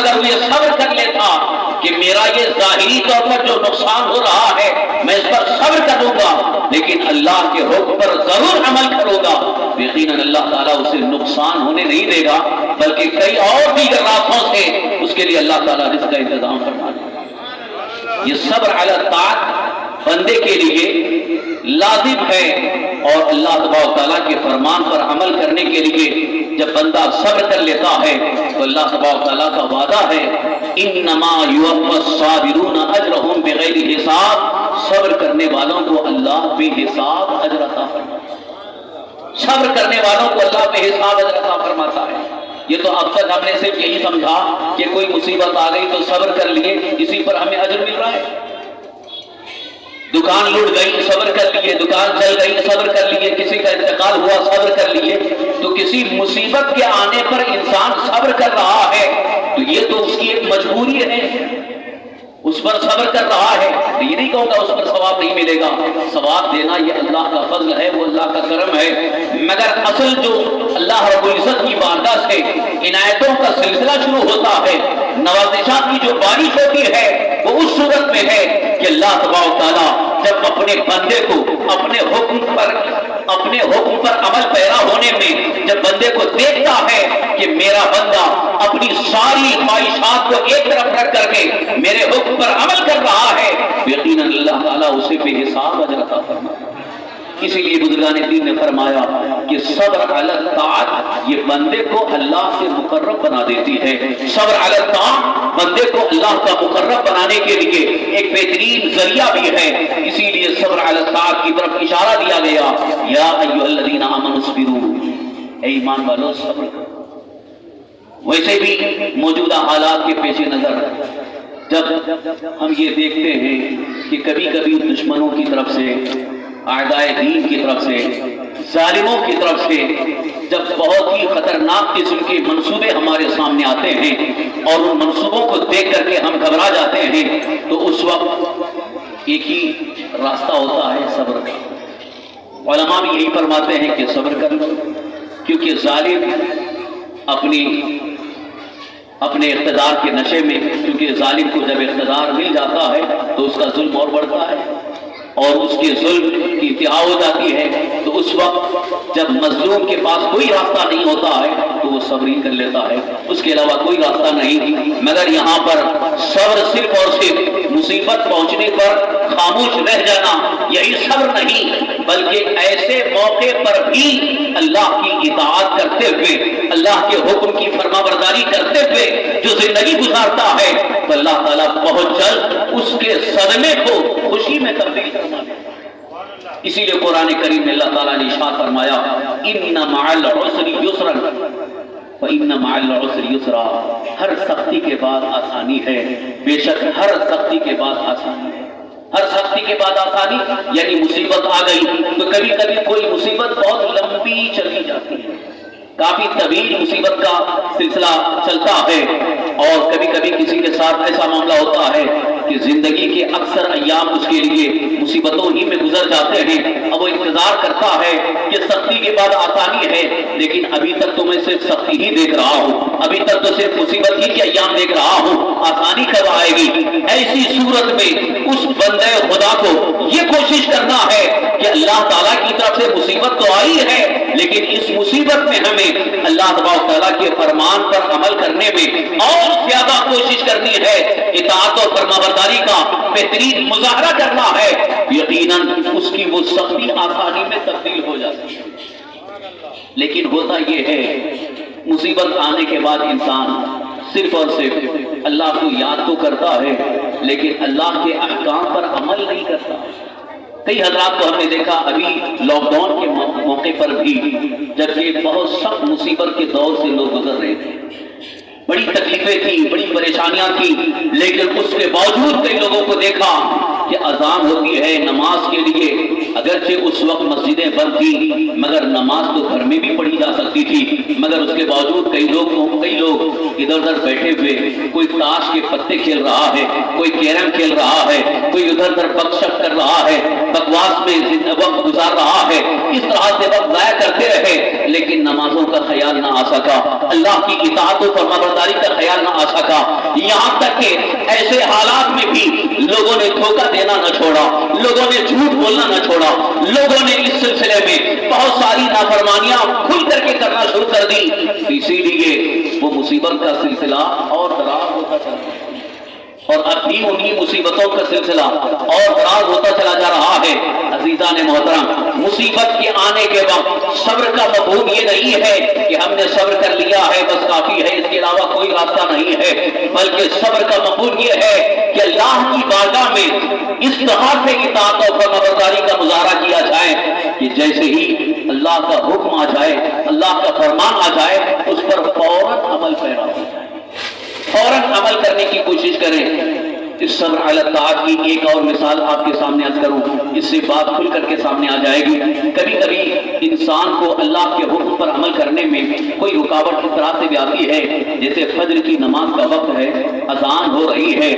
اگر وہ یہ صبر کر لیتا کہ میرا یہ ظاہری طور پر جو نقصان ہو رہا ہے میں اس پر صبر کروں گا لیکن اللہ کے حکم پر ضرور عمل کروں گا، یقیناً اللہ تعالیٰ اسے نقصان ہونے نہیں دے گا بلکہ کئی اور دیگر راستوں سے اس کے لیے اللہ تعالیٰ رزق کا انتظام فرما دے گا۔ یہ صبر علی الطاعت بندے کے لیے لازم ہے، اور اللہ تبارک تعالیٰ کے فرمان پر عمل کرنے کے لیے جب بندہ صبر کر لیتا ہے تو اللہ تبارک تعالیٰ کا وعدہ ہے انما یوفی الصابرون اجرهم بغیر حساب، صبر کرنے والوں کو اللہ بے حساب اجر عطا فرماتا ہے، صبر کرنے والوں کو اللہ بے حساب اجر عطا فرماتا ہے۔ یہ تو اب تک ہم نے صرف یہی سمجھا کہ کوئی مصیبت آ گئی تو صبر کر لیے اسی پر ہمیں اجر مل رہا ہے، دکان لوٹ گئی صبر کر لیے، دکان چل گئی صبر کر لیے، کسی کا انتقال ہوا صبر کر لیے، تو کسی مصیبت کے آنے پر انسان صبر کر رہا ہے تو یہ تو اس کی ایک مجبوری ہے، اس پر صبر کر رہا ہے، تو یہ نہیں کہوں گا اس پر ثواب نہیں ملے گا، ثواب دینا یہ اللہ کا فضل ہے، وہ اللہ کا کرم ہے، مگر اصل جو اللہ رب العزت کی بارگاہ سے عنایتوں کا سلسلہ شروع ہوتا ہے، نوازشات کی جو بارش ہوتی ہے وہ اس صورت میں ہے کہ اللہ تبارک تعالیٰ جب اپنے بندے کو اپنے حکم پر عمل پیرا ہونے میں جب بندے کو دیکھتا ہے کہ میرا بندہ اپنی ساری خواہشات کو ایک طرف رکھ کر کے میرے حکم پر عمل کر رہا ہے، یقیناً اللہ تعالیٰ اسے بے حساب اجر عطا فرماتا ہے۔ اسی لیے بزرگان دین نے فرمایا کہ صبر علی الطاعت یہ بندے کو اللہ سے مقرب بنا دیتی ہے، صبر علی الطاعت بندے کو اللہ کا مقرب بنانے کے لیے ایک بہترین ذریعہ بھی ہے، اسی لیے صبر علی الطاعت کی طرف اشارہ دیا گیا، یا ایھا الذین آمنوا اصبروا، اے ایمان والو صبر کرو۔ ویسے بھی موجودہ حالات کے پیش نظر جب ہم یہ دیکھتے ہیں کہ کبھی کبھی دشمنوں کی طرف سے، اعدائے دین کی طرف سے، ظالموں کی طرف سے جب بہت ہی خطرناک قسم کے منصوبے ہمارے سامنے آتے ہیں اور ان منصوبوں کو دیکھ کر کے ہم گھبرا جاتے ہیں تو اس وقت ایک ہی راستہ ہوتا ہے صبر کا۔ علماء بھی یہی فرماتے ہیں کہ صبر کر لو، کیونکہ ظالم اپنے اقتدار کے نشے میں، کیونکہ ظالم کو جب اقتدار مل جاتا ہے تو اس کا ظلم اور بڑھتا ہے اور اس کے ظلم کی انتہا ہو جاتی ہے، تو اس وقت جب مظلوم کے پاس کوئی راستہ نہیں ہوتا ہے تو وہ صبر ہی کر لیتا ہے، اس کے علاوہ کوئی راستہ نہیں۔ مگر یہاں پر صبر صرف اور صرف مصیبت پہنچنے پر خاموش رہ جانا یہی صبر نہیں، بلکہ ایسے موقع پر بھی اللہ کی اطاعت کرتے ہوئے، اللہ کے حکم کی فرمانبرداری کرتے ہوئے جو زندگی گزارتا ہے تو اللہ تعالیٰ بہت جلد اس کے صدمے کو خوشی میں تبدیل کرنا ہے۔ اسی لیے قرآن کریم میں اللہ تعالیٰ نے ارشاد فرمایا ان مع العسر یسرا وان مع العسر یسرا، ہر سختی کے بعد آسانی ہے، بے شک ہر سختی کے بعد آسانی ہے، ہر سختی کے بعد آسانی، یعنی مصیبت آ گئی تو کبھی کبھی کوئی مصیبت بہت لمبی چلی جاتی ہے، کافی طویل مصیبت کا سلسلہ چلتا ہے، اور کبھی کبھی کسی کے ساتھ ایسا معاملہ ہوتا ہے کہ زندگی کے اکثر ایام اس کے لیے مصیبتوں ہی میں گزر جاتے ہیں، اب وہ انتظار کرتا ہے کہ سختی کے بعد آسانی ہے، لیکن ابھی تک تو میں صرف سختی ہی دیکھ رہا ہوں، ابھی تک تو صرف مصیبت ہی کے ایام دیکھ رہا ہوں، آسانی کب آئے گی؟ ایسی صورت میں اس بندے خدا کو یہ کوشش کرنا ہے کہ اللہ تعالیٰ کی طرف سے مصیبت تو آئی ہے، لیکن اس مصیبت میں ہمیں اللہ تبارک تعالیٰ کے فرمان پر عمل کرنے میں اور زیادہ کوشش کرنی ہے، اطاعت اور فرمانبرداری کا بہترین مظاہرہ کرنا ہے، یقیناً اس کی وہ سختی آسانی میں تبدیل ہو جاتی ہے۔ لیکن ہوتا یہ ہے مصیبت آنے کے بعد انسان صرف اور صرف اللہ کو یاد تو کرتا ہے لیکن اللہ کے احکام پر عمل نہیں کرتا۔ کئی حضرات کو ہم نے دیکھا ابھی لاک ڈاؤن کے موقع پر بھی، جبکہ بہت سخت مصیبت کے دور سے لوگ گزر رہے تھے، بڑی تکلیفیں تھیں، بڑی پریشانیاں تھیں، لیکن اس کے باوجود کئی لوگوں کو دیکھا کہ اذان ہوتی ہے نماز کے لیے، اگرچہ اس وقت مسجدیں بند تھیں مگر نماز تو گھر میں بھی پڑھی جا سکتی تھی، مگر اس کے باوجود کئی لوگ ادھر ادھر بیٹھے ہوئے، کوئی تاش کے پتے کھیل رہا ہے، کوئی کیرم کھیل رہا ہے، کوئی ادھر ادھر بک شک کر رہا ہے، بکواس میں وقت گزار رہا ہے، اس طرح سے وقت ضائع کرتے رہے، لیکن نمازوں کا خیال نہ آ سکا، اللہ کی اطاعت و فرمانبرداری برداری کا خیال نہ آ سکا، یہاں تک کہ ایسے حالات میں بھی لوگوں نے دھوکہ دینا نہ چھوڑا، لوگوں نے جھوٹ بولنا نہ چھوڑا، لوگوں نے اس سلسلے میں بہت ساری نافرمانیاں کھل کر کے کرنا شروع کر دی، اسی لیے وہ مصیبت کا سلسلہ اور دراز ہوتا چلا، اور اب بھی انہی مصیبتوں کا سلسلہ اور دراز ہوتا چلا جا رہا ہے۔ عزیزان محترم، مصیبت کے آنے کے وقت صبر کا مفہوم یہ نہیں ہے کہ ہم نے صبر کر لیا ہے بس کافی ہے، اس کے علاوہ کوئی راستہ نہیں ہے، بلکہ صبر کا مفہوم یہ ہے کہ اللہ کی بارگاہ میں اس طرح سے اطاعت اور فرمانبرداری کا مظاہرہ کیا جائے کہ جیسے ہی اللہ کا حکم آ جائے، اللہ کا فرمان آ جائے، اس پر فوراً عمل پیرا ہو جائے، فوراً عمل کرنے کی کوشش کریں۔ اس صبر علی الطاعت کی ایک اور مثال آپ کے سامنے عرض کروں، اس سے بات کھل کر کے سامنے آ جائے گی۔ کبھی کبھی انسان کو اللہ کے حکم پر عمل کرنے میں کوئی رکاوٹ اس طرح سے بھی آتی ہے، جیسے فجر کی نماز کا وقت ہے، اذان ہو رہی ہے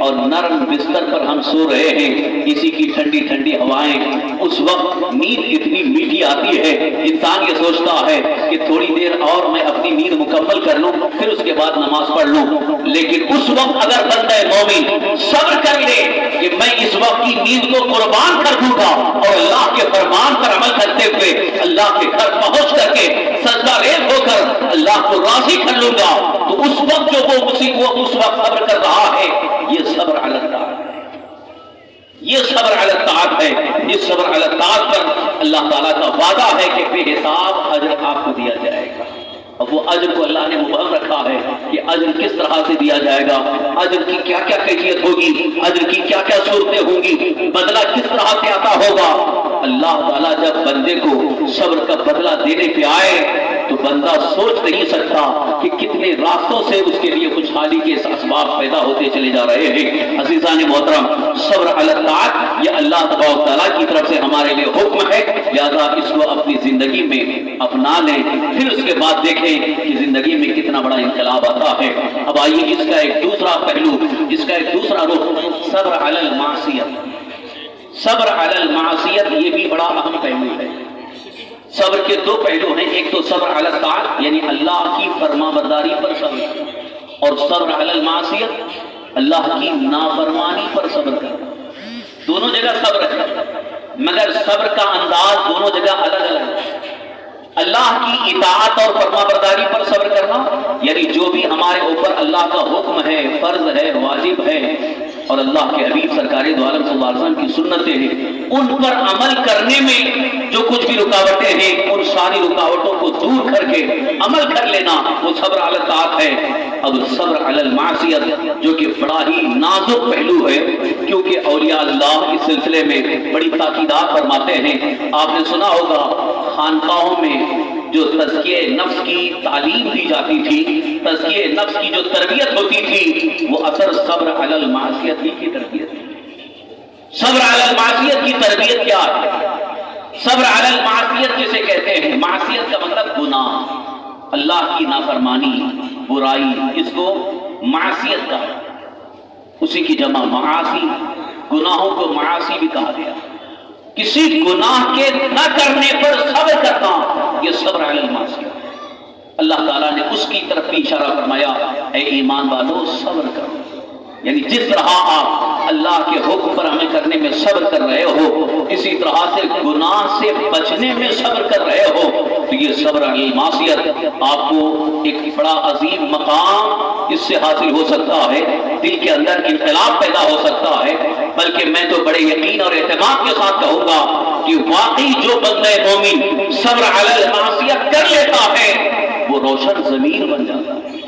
اور نرم بستر پر ہم سو رہے ہیں، کسی کی ٹھنڈی ٹھنڈی ہوائیں، اس وقت نیند اتنی میٹھی آتی ہے، انسان یہ سوچتا ہے کہ تھوڑی دیر اور میں اپنی نیند مکمل کر لوں، پھر اس کے بعد نماز پڑھ لوں۔ لیکن اس وقت اگر بندہ مومن صبر کر لے کہ میں اس وقت کی نیند کو قربان کر دوں گا اور اللہ کے فرمان پر عمل کرتے ہوئے اللہ کے گھر پہنچ کر کے سجدہ ریز ہو کر اللہ کو راضی کر لوں گا، تو اس وقت جو وہ اس وقت صبر کر رہا ہے، یہ صبر علی الطاعت ہے، یہ صبر علی الطاعت ہے۔ اس صبر علی الطاعت پر اللہ تعالیٰ کا وعدہ ہے کہ بے حساب اجر آپ کو دیا جائے گا۔ اب وہ اجر کو اللہ نے مبہم رکھا ہے کہ اجر کس طرح سے دیا جائے گا، اجر کی کیا کیا کیفیت ہوگی، اجر کی کیا کیا صورتیں ہوں گی، بدلہ کس طرح سے عطا ہوگا۔ اللہ تعالیٰ جب بندے کو صبر کا بدلہ دینے پہ آئے تو بندہ سوچ نہیں سکتا کہ کتنے راستوں سے اس کے لیے خوشحالی کے اسباب پیدا ہوتے چلے جا رہے ہیں۔ عزیزان محترم، صبر علی الطاعت یہ اللہ تبارک تعالیٰ کی طرف سے ہمارے لیے حکم ہے، لہذا اس کو اپنی زندگی میں اپنا لیں، پھر اس کے بعد دیکھیں کہ زندگی میں کتنا بڑا انقلاب آتا ہے۔ اب آئیے اس کا ایک دوسرا پہلو، اس کا ایک دوسرا رخ، صبر علی المعصیت۔ صبر علی المعصیت یہ بھی بڑا اہم پہلو ہے۔ صبر کے دو پہلو ہیں، ایک تو صبر علی الطاعت یعنی اللہ کی فرمانبرداری پر صبر، اور صبر علی المعصیت اللہ کی نافرمانی پر صبر کرنا۔ دونوں جگہ صبر ہے، مگر صبر کا انداز دونوں جگہ الگ الگ ہے۔ اللہ کی اطاعت اور فرمانبرداری پر صبر کرنا یعنی جو بھی ہمارے اوپر اللہ کا حکم ہے، فرض ہے، واجب ہے، اور اللہ کے حبیب سرکار دو عالم صلی اللہ علیہ وسلم کی سنتیں ہیں، ان پر عمل کرنے میں جو کچھ بھی رکاوٹیں ہیں ان ساری رکاوٹوں کو دور کر کے عمل کر لینا، وہ صبر علی الطاعت ہے۔ اب صبر علی المعصیت جو کہ بڑا ہی نازک پہلو ہے، کیونکہ اولیاء اللہ اس سلسلے میں بڑی تاکیدات فرماتے ہیں۔ آپ نے سنا ہوگا خانقاہوں میں جو تزکیہ نفس کی تعلیم دی جاتی تھی، تزکیہ نفس کی جو تربیت ہوتی تھی، وہ اثر صبر علی المعصیت ہی کی تربیت تھی۔ صبر علی المعصیت کی تربیت کیا ہے؟ صبر علی المعصیت جسے کہتے ہیں، معصیت کا مطلب گناہ، اللہ کی نافرمانی، برائی، اس کو معصیت کہا ہے، اسی کی جمع معاصی، گناہوں کو معاصی بھی کہا گیا۔ کسی گناہ کے نہ کرنے پر صبر کرنا، یہ صبر علی المعصیت۔ اللہ تعالیٰ نے اس کی طرف بھی اشارہ فرمایا، اے ایمان والو صبر کرو، یعنی جس طرح آپ اللہ کے حکم پر عمل کرنے میں صبر کر رہے ہو، اسی طرح سے گناہ سے بچنے میں صبر کر رہے ہو، تو یہ صبر علی المعصیت آپ کو ایک بڑا عظیم مقام اس سے حاصل ہو سکتا ہے، دل کے اندر انقلاب پیدا ہو سکتا ہے۔ بلکہ میں تو بڑے یقین اور اعتماد کے ساتھ کہوں گا کہ واقعی جو بندہ مومن صبر علی المعصیت کر لیتا ہے وہ روشن ضمیر بن جاتا ہے،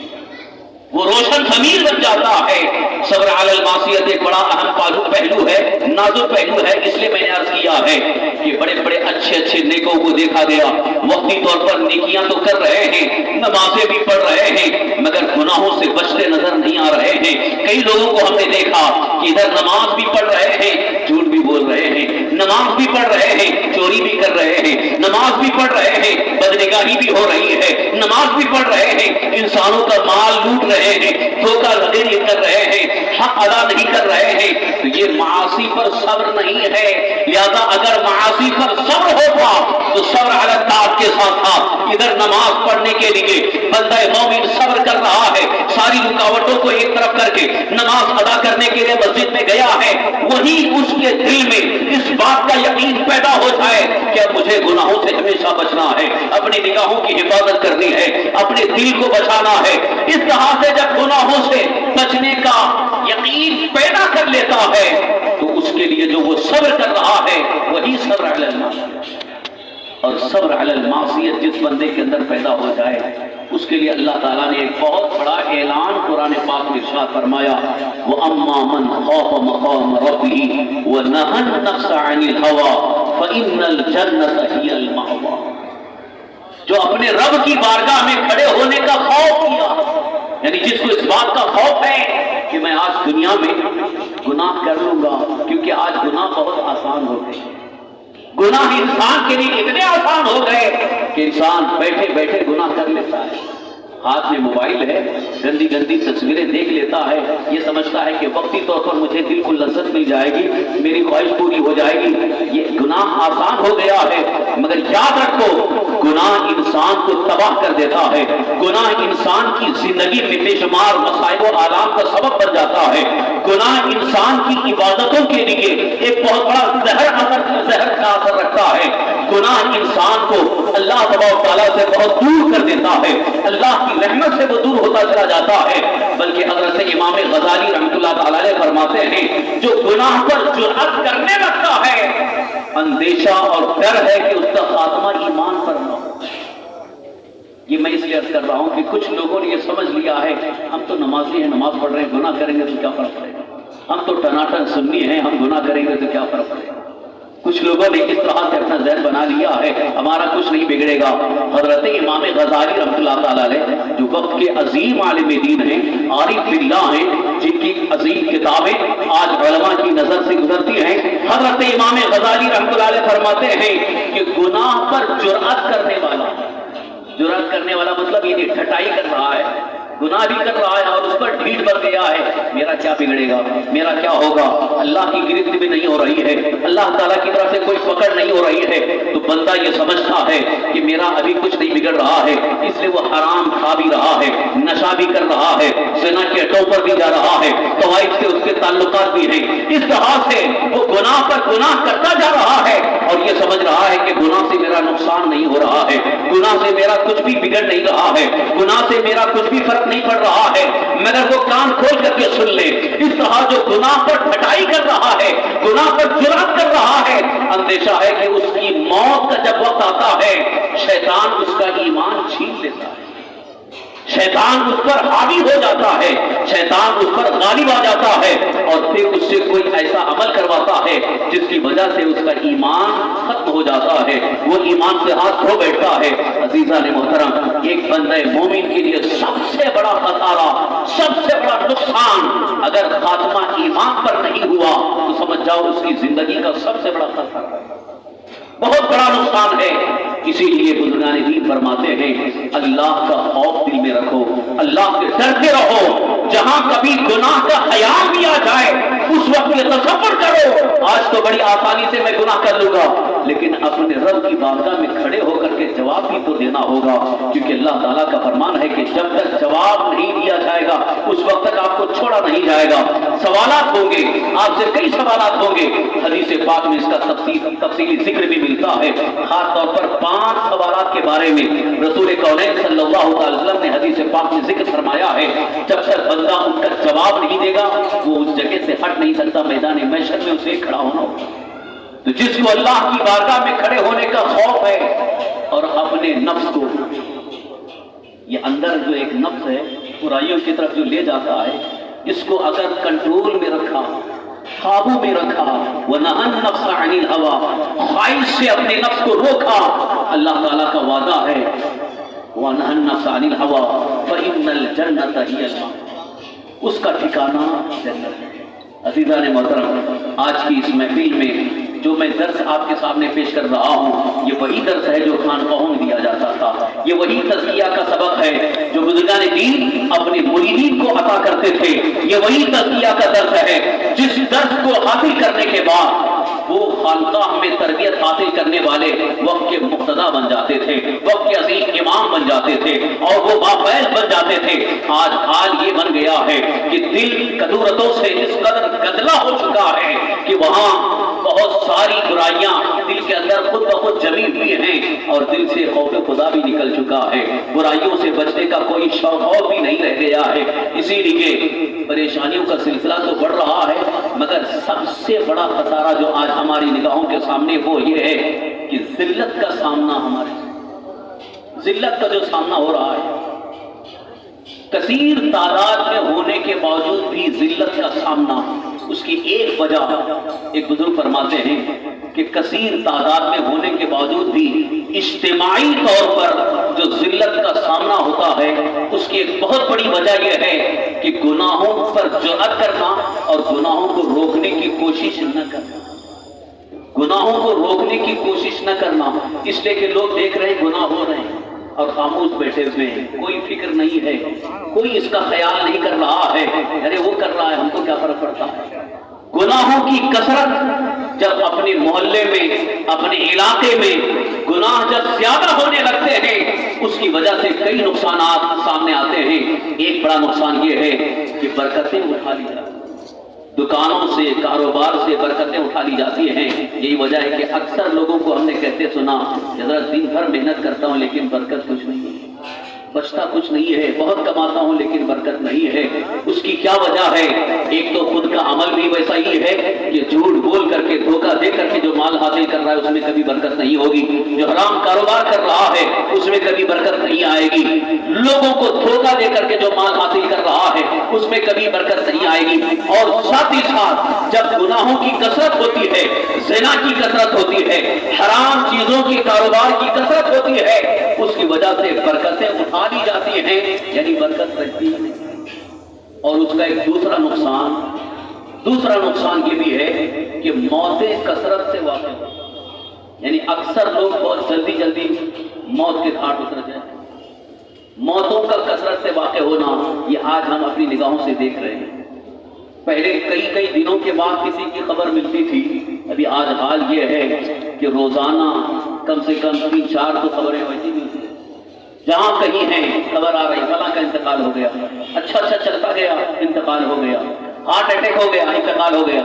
وہ روشن ضمیر بن جاتا ہے۔ صبر علی المعصیت ایک بڑا اہم پہلو ہے، نازک پہلو ہے، اس لیے میں نے عرض کیا ہے کہ بڑے بڑے اچھے نیکوں کو دیکھا گیا، وقتی طور پر نیکیاں تو کر رہے ہیں، نمازیں بھی پڑھ رہے ہیں، مگر گناہوں سے بچتے نظر نہیں آ رہے ہیں۔ کئی لوگوں کو ہم نے دیکھا کہ ادھر نماز بھی پڑھ رہے ہیں، جھوٹ بھی بول رہے ہیں، نماز بھی پڑھ رہے ہیں، چوری بھی کر رہے ہیں، نماز بھی پڑھ رہے ہیں، بدنگاہی بھی ہو رہی ہے، نماز بھی پڑھ رہے ہیں، انسانوں کا مال لوٹ رہے ہیں، دھوکہ دھڑی کر رہے ہیں، حق ادا نہیں کر رہے ہیں تو یہ معاصی پر صبر نہیں ہے. لہذا اگر معاصی پر صبر ہوتا تو صبر علی الطاعت کے ساتھ ساتھ ادھر نماز پڑھنے کے لیے بندہ مومن صبر کر رہا ہے, ساری رکاوٹوں کو ایک طرف کر کے نماز ادا کرنے کے لیے مسجد میں گیا ہے, وہی اس کے دل میں اس بات کا یقین پیدا ہو جائے کہ اب مجھے گناہوں سے ہمیشہ بچنا ہے, اپنی نگاہوں کی حفاظت کرنی ہے, اپنے دل کو بچانا ہے. اس طرح سے جب گناہوں سے بچنے کا یقین پیدا کر لیتا ہے تو اس کے لیے جو وہ صبر کر رہا ہے وہی صبر علی المعصیت. اور صبر علی المعصیت جس بندے کے اندر پیدا ہو جائے اس کے لیے اللہ تعالیٰ نے ایک بہت بڑا اعلان قرآن پاک میں ارشاد فرمایا, وَأَمَّا مَنْ خَافَ مَقَامَ رَبِّهِ وَنَهَى النَّفْسَ عَنِ الْهَوَىٰ فَإِنَّ الْجَنَّةَ هِيَ الْمَأْوَىٰ. جو اپنے رب کی بارگاہ میں کھڑے ہونے کا خوف کیا, یعنی جس کو اس بات کا خوف ہے کہ میں آج دنیا میں گناہ کر لوں گا, کیونکہ آج گناہ بہت آسان ہو گئے. گناہ انسان کے لیے اتنے آسان ہو گئے کہ انسان بیٹھے بیٹھے گناہ کر لیتا ہے. ہاتھ میں موبائل ہے, گندی گندی تصویریں دیکھ لیتا ہے, یہ سمجھتا ہے کہ وقتی طور پر مجھے دل کو لذت مل جائے گی, میری خواہش پوری ہو جائے گی. یہ گناہ آسان ہو گیا ہے, مگر یاد رکھو گناہ انسان کو تباہ کر دیتا ہے. گناہ انسان کی زندگی میں بے شمار مصائب و آلام کا سبب بن جاتا ہے. گناہ انسان کی عبادتوں کے لیے ایک بہت بڑا زہر کا اثر رکھتا ہے. گناہ انسان کو اللہ تبارک و تعالیٰ سے بہت دور کر دیتا ہے, اللہ کی رحمت سے وہ دور ہوتا چلا جاتا ہے. بلکہ حضرت امام غزالی رحمۃ اللہ تعالیٰ علیہ فرماتے ہیں جو گناہ پر جرأت کرنے لگتا ہے اندیشہ اور ڈر ہے کہ اس کا خاتمہ ایمان پر نہ ہو. یہ میں اس لیے عرض کر رہا ہوں کہ کچھ لوگوں نے یہ سمجھ لیا ہے ہم تو نمازی ہیں, نماز پڑھ رہے ہیں, گناہ کریں گے تو کیا فرق پڑے گا, ہم تو ٹناٹن سنی ہیں, ہم گناہ کریں گے تو کیا فرق پڑے گا. کچھ لوگوں نے اس طرح سے اپنا ذہن بنا لیا ہے ہمارا کچھ نہیں بگڑے گا. حضرت امام غزالی رحمۃ اللہ تعالیٰ علیہ جو وقت کے عظیم عالم دین ہیں, عارف باللہ ہیں, جن کی عظیم کتابیں آج علماء کی نظر سے گزرتی ہیں, حضرت امام غزالی رحمۃ اللہ علیہ فرماتے ہیں کہ گناہ پر جرأت کرنے والا مطلب یہ نہیں ٹھٹائی کر رہا ہے, گناہ بھی کر رہا ہے اور اس پر ڈھیٹ بڑھ گیا ہے, میرا کیا بگڑے گا, میرا کیا ہوگا, اللہ کی گرفت بھی نہیں ہو رہی ہے, اللہ تعالیٰ کی طرف سے کوئی پکڑ نہیں ہو رہی ہے, تو بندہ یہ سمجھتا ہے کہ میرا ابھی کچھ نہیں بگڑ رہا ہے, اس لیے وہ حرام کھا بھی رہا ہے, نشہ بھی کر رہا ہے, زنا کے اڈوں پر بھی جا رہا ہے, فوائد سے اس کے تعلقات بھی ہیں. اس طرح سے وہ گناہ پر گناہ کرتا جا رہا ہے اور یہ سمجھ رہا ہے کہ گناہ سے میرا نقصان نہیں ہو رہا ہے, گناہ سے میرا کچھ بھی بگڑ نہیں رہا ہے, گناہ سے میرا کچھ بھی فرق نہیں پڑ رہا ہے. مگر وہ کان کھول کر کے سن لے, اس طرح جو گناہ پر ٹھٹائی کر رہا ہے, گناہ پر جرأت کر رہا ہے, اندیشہ ہے کہ اس کی موت کا جب وقت آتا ہے شیطان اس کا ایمان چھین لیتا ہے, شیطان اس پر حاوی ہو جاتا ہے, شیطان اس پر غالب آ جاتا ہے اور پھر اس سے کوئی ایسا عمل کرواتا ہے جس کی وجہ سے اس کا ایمان ختم ہو جاتا ہے, وہ ایمان سے ہاتھ دھو بیٹھتا ہے. عزیزان محترم, ایک بندہ مومن کے لیے سب سے بڑا خسارہ, سب سے بڑا نقصان اگر خاتمہ ایمان پر نہیں ہوا تو سمجھ جاؤ اس کی زندگی کا سب سے بڑا خسارہ, بہت بڑا نقصان ہے. اسی لیے بزرگان دین فرماتے ہیں اللہ کا خوف دل میں رکھو, اللہ سے ڈرتے رہو. جہاں کبھی گناہ کا خیال بھی آ جائے اس وقت یہ تصور کرو آج تو بڑی آسانی سے میں گناہ کر لوں گا, لیکن اپنے رب کی بارگاہ میں کھڑے ہو کر کے جواب بھی تو دینا ہوگا, کیونکہ اللہ تعالیٰ کا فرمان ہے کہ جب تک جواب نہیں دیا جائے گا اس وقت تک آپ کو چھوڑا نہیں جائے گا. سوالات ہوں گے, آپ سے کئی سوالات ہوں گے. حدیث پاک میں اس کا تفصیلی ذکر بھی ملتا ہے, خاص طور پر 5 سوالات کے بارے میں رسول کونین صلی اللہ علیہ وسلم نے حدیث پاک میں ذکر فرمایا ہے. جب تک بندہ ان کا جواب نہیں دے گا وہ اس جگہ سے ہٹ نہیں سکتا, میدان محشر میں اسے کھڑا ہونا ہوگا. تو جس کو اللہ کی بارگاہ میں کھڑے ہونے کا خوف ہے اور اپنے نفس کو, یہ اندر جو ایک نفس ہے برائیوں کی طرف جو لے جاتا ہے, اس کو اگر کنٹرول میں رکھا, قابو میں رکھا, وَنَهَى النَّفْسَ عَنِ الْهَوَىٰ, خواہش سے اپنے نفس کو روکا, اللہ تعالیٰ کا وعدہ ہے وَنَهَى النَّفْسَ عَنِ الْهَوَىٰ فَإِنَّ الْجَنَّةَ هِيَ الْمَأْوَىٰ, اس کا ٹھکانہ جنت ہے. عزیزان محترم, آج کی اس محفل میں جو میں درس آپ کے سامنے پیش کر رہا ہوں یہ وہی درس ہے جو خانقاہوں میں دیا جاتا تھا, یہ وہی تزکیہ کا سبق ہے جو بزرگان دین اپنے مریدین کو عطا کرتے تھے, یہ یہ وہی تزکیہ کا درس ہے جس درس کو حاصل کرنے کے بعد وہ خانقاہ میں تربیت حاصل کرنے والے وقت کے مقتدا بن جاتے تھے، وقت کے عظیم امام بن جاتے تھے اور وہ بافیض بن جاتے تھے۔ آج حال یہ بن گیا ہے کہ دل کدورتوں سے اس قدر گدلا ہو چکا ہے کہ وہاں بہت ساری برائیاں دل کے اندر خود بخود جمی ہوئی ہیں اور دل سے خوف خدا بھی نکل چکا ہے، برائیوں سے بچنے کا کوئی شوق بھی نہیں رہ گیا ہے۔ اسی لیے پریشانیوں کا سلسلہ تو بڑھ رہا ہے، مگر سب سے بڑا خسارہ جو آج ہماری نگاہوں کے سامنے وہ یہ ہے کہ ذلت کا سامنا، ذلت کا جو سامنا ہو رہا ہے، کثیر تعداد میں ہونے کے باوجود بھی ذلت کا سامنا، اس کی ایک وجہ ایک بزرگ فرماتے ہیں کہ کثیر تعداد میں ہونے کے باوجود بھی اجتماعی طور پر جو ذلت کا سامنا ہوتا ہے اس کی ایک بہت بڑی وجہ یہ ہے کہ گناہوں پر جرأت کرنا اور گناہوں کو روکنے کی کوشش نہ کرنا، گناہوں کو روکنے کی کوشش نہ کرنا، اس لیے کہ لوگ دیکھ رہے ہیں گناہ ہو رہے ہیں اور خاموش بیٹھے ہوئے ہیں، کوئی فکر نہیں ہے، کوئی اس کا خیال نہیں کر رہا ہے، ارے وہ کر رہا ہے ہم کو کیا فرق پڑتا ہے۔ گناہوں کی کثرت جب اپنے محلے میں، اپنے علاقے میں گناہ جب زیادہ ہونے لگتے ہیں اس کی وجہ سے کئی نقصانات سامنے آتے ہیں۔ ایک بڑا نقصان یہ ہے کہ برکتیں اٹھا لی جاتی ہیں، دکانوں سے، کاروبار سے برکتیں اٹھا لی جاتی ہیں۔ یہی وجہ ہے کہ اکثر لوگوں کو ہم نے کہتے سنا حضرت دن بھر محنت کرتا ہوں لیکن برکت کچھ نہیں ہے، بچتا کچھ نہیں ہے، بہت کماتا ہوں لیکن برکت نہیں ہے۔ اس کی کیا وجہ ہے؟ ایک تو خود کا عمل بھی ویسا ہی ہے کہ جھوٹ بول کر کے، دھوکہ دے کر کے جو مال حاصل کر رہا ہے اس میں کبھی برکت نہیں ہوگی، جو حرام کاروبار کر رہا ہے اس میں کبھی برکت نہیں آئے گی، لوگوں کو دھوکہ دے کر کے جو مال حاصل کر رہا ہے اس میں کبھی برکت نہیں آئے گی۔ اور ساتھ ہی ساتھ جب گناہوں کی کثرت ہوتی ہے، زنا کی کثرت ہوتی ہے، حرام چیزوں کی کاروبار کی کثرت ہوتی ہے، اس کی وجہ سے برکتیں اٹھا لی جاتی ہیں، یعنی برکت رہتی ہے۔ اور اس کا ایک دوسرا نقصان یہ بھی ہے کہ موتیں کثرت سے واقع ہوتی ہیں، یعنی اکثر لوگ بہت جلدی موت کے گھاٹ اتر جائیں۔ موتوں کا کثرت سے واقع ہونا یہ آج ہم اپنی نگاہوں سے دیکھ رہے ہیں۔ پہلے کئی دنوں کے بعد کسی کی خبر ملتی تھی، ابھی آج حال یہ ہے کہ روزانہ کم سے کم 3-4 تو خبریں ویسی ملتی ہیں، جہاں کہیں ہیں خبر آ رہی فلاں کا انتقال ہو گیا، اچھا چلتا گیا انتقال ہو گیا، ہارٹ اٹیک ہو گیا انتقال ہو گیا،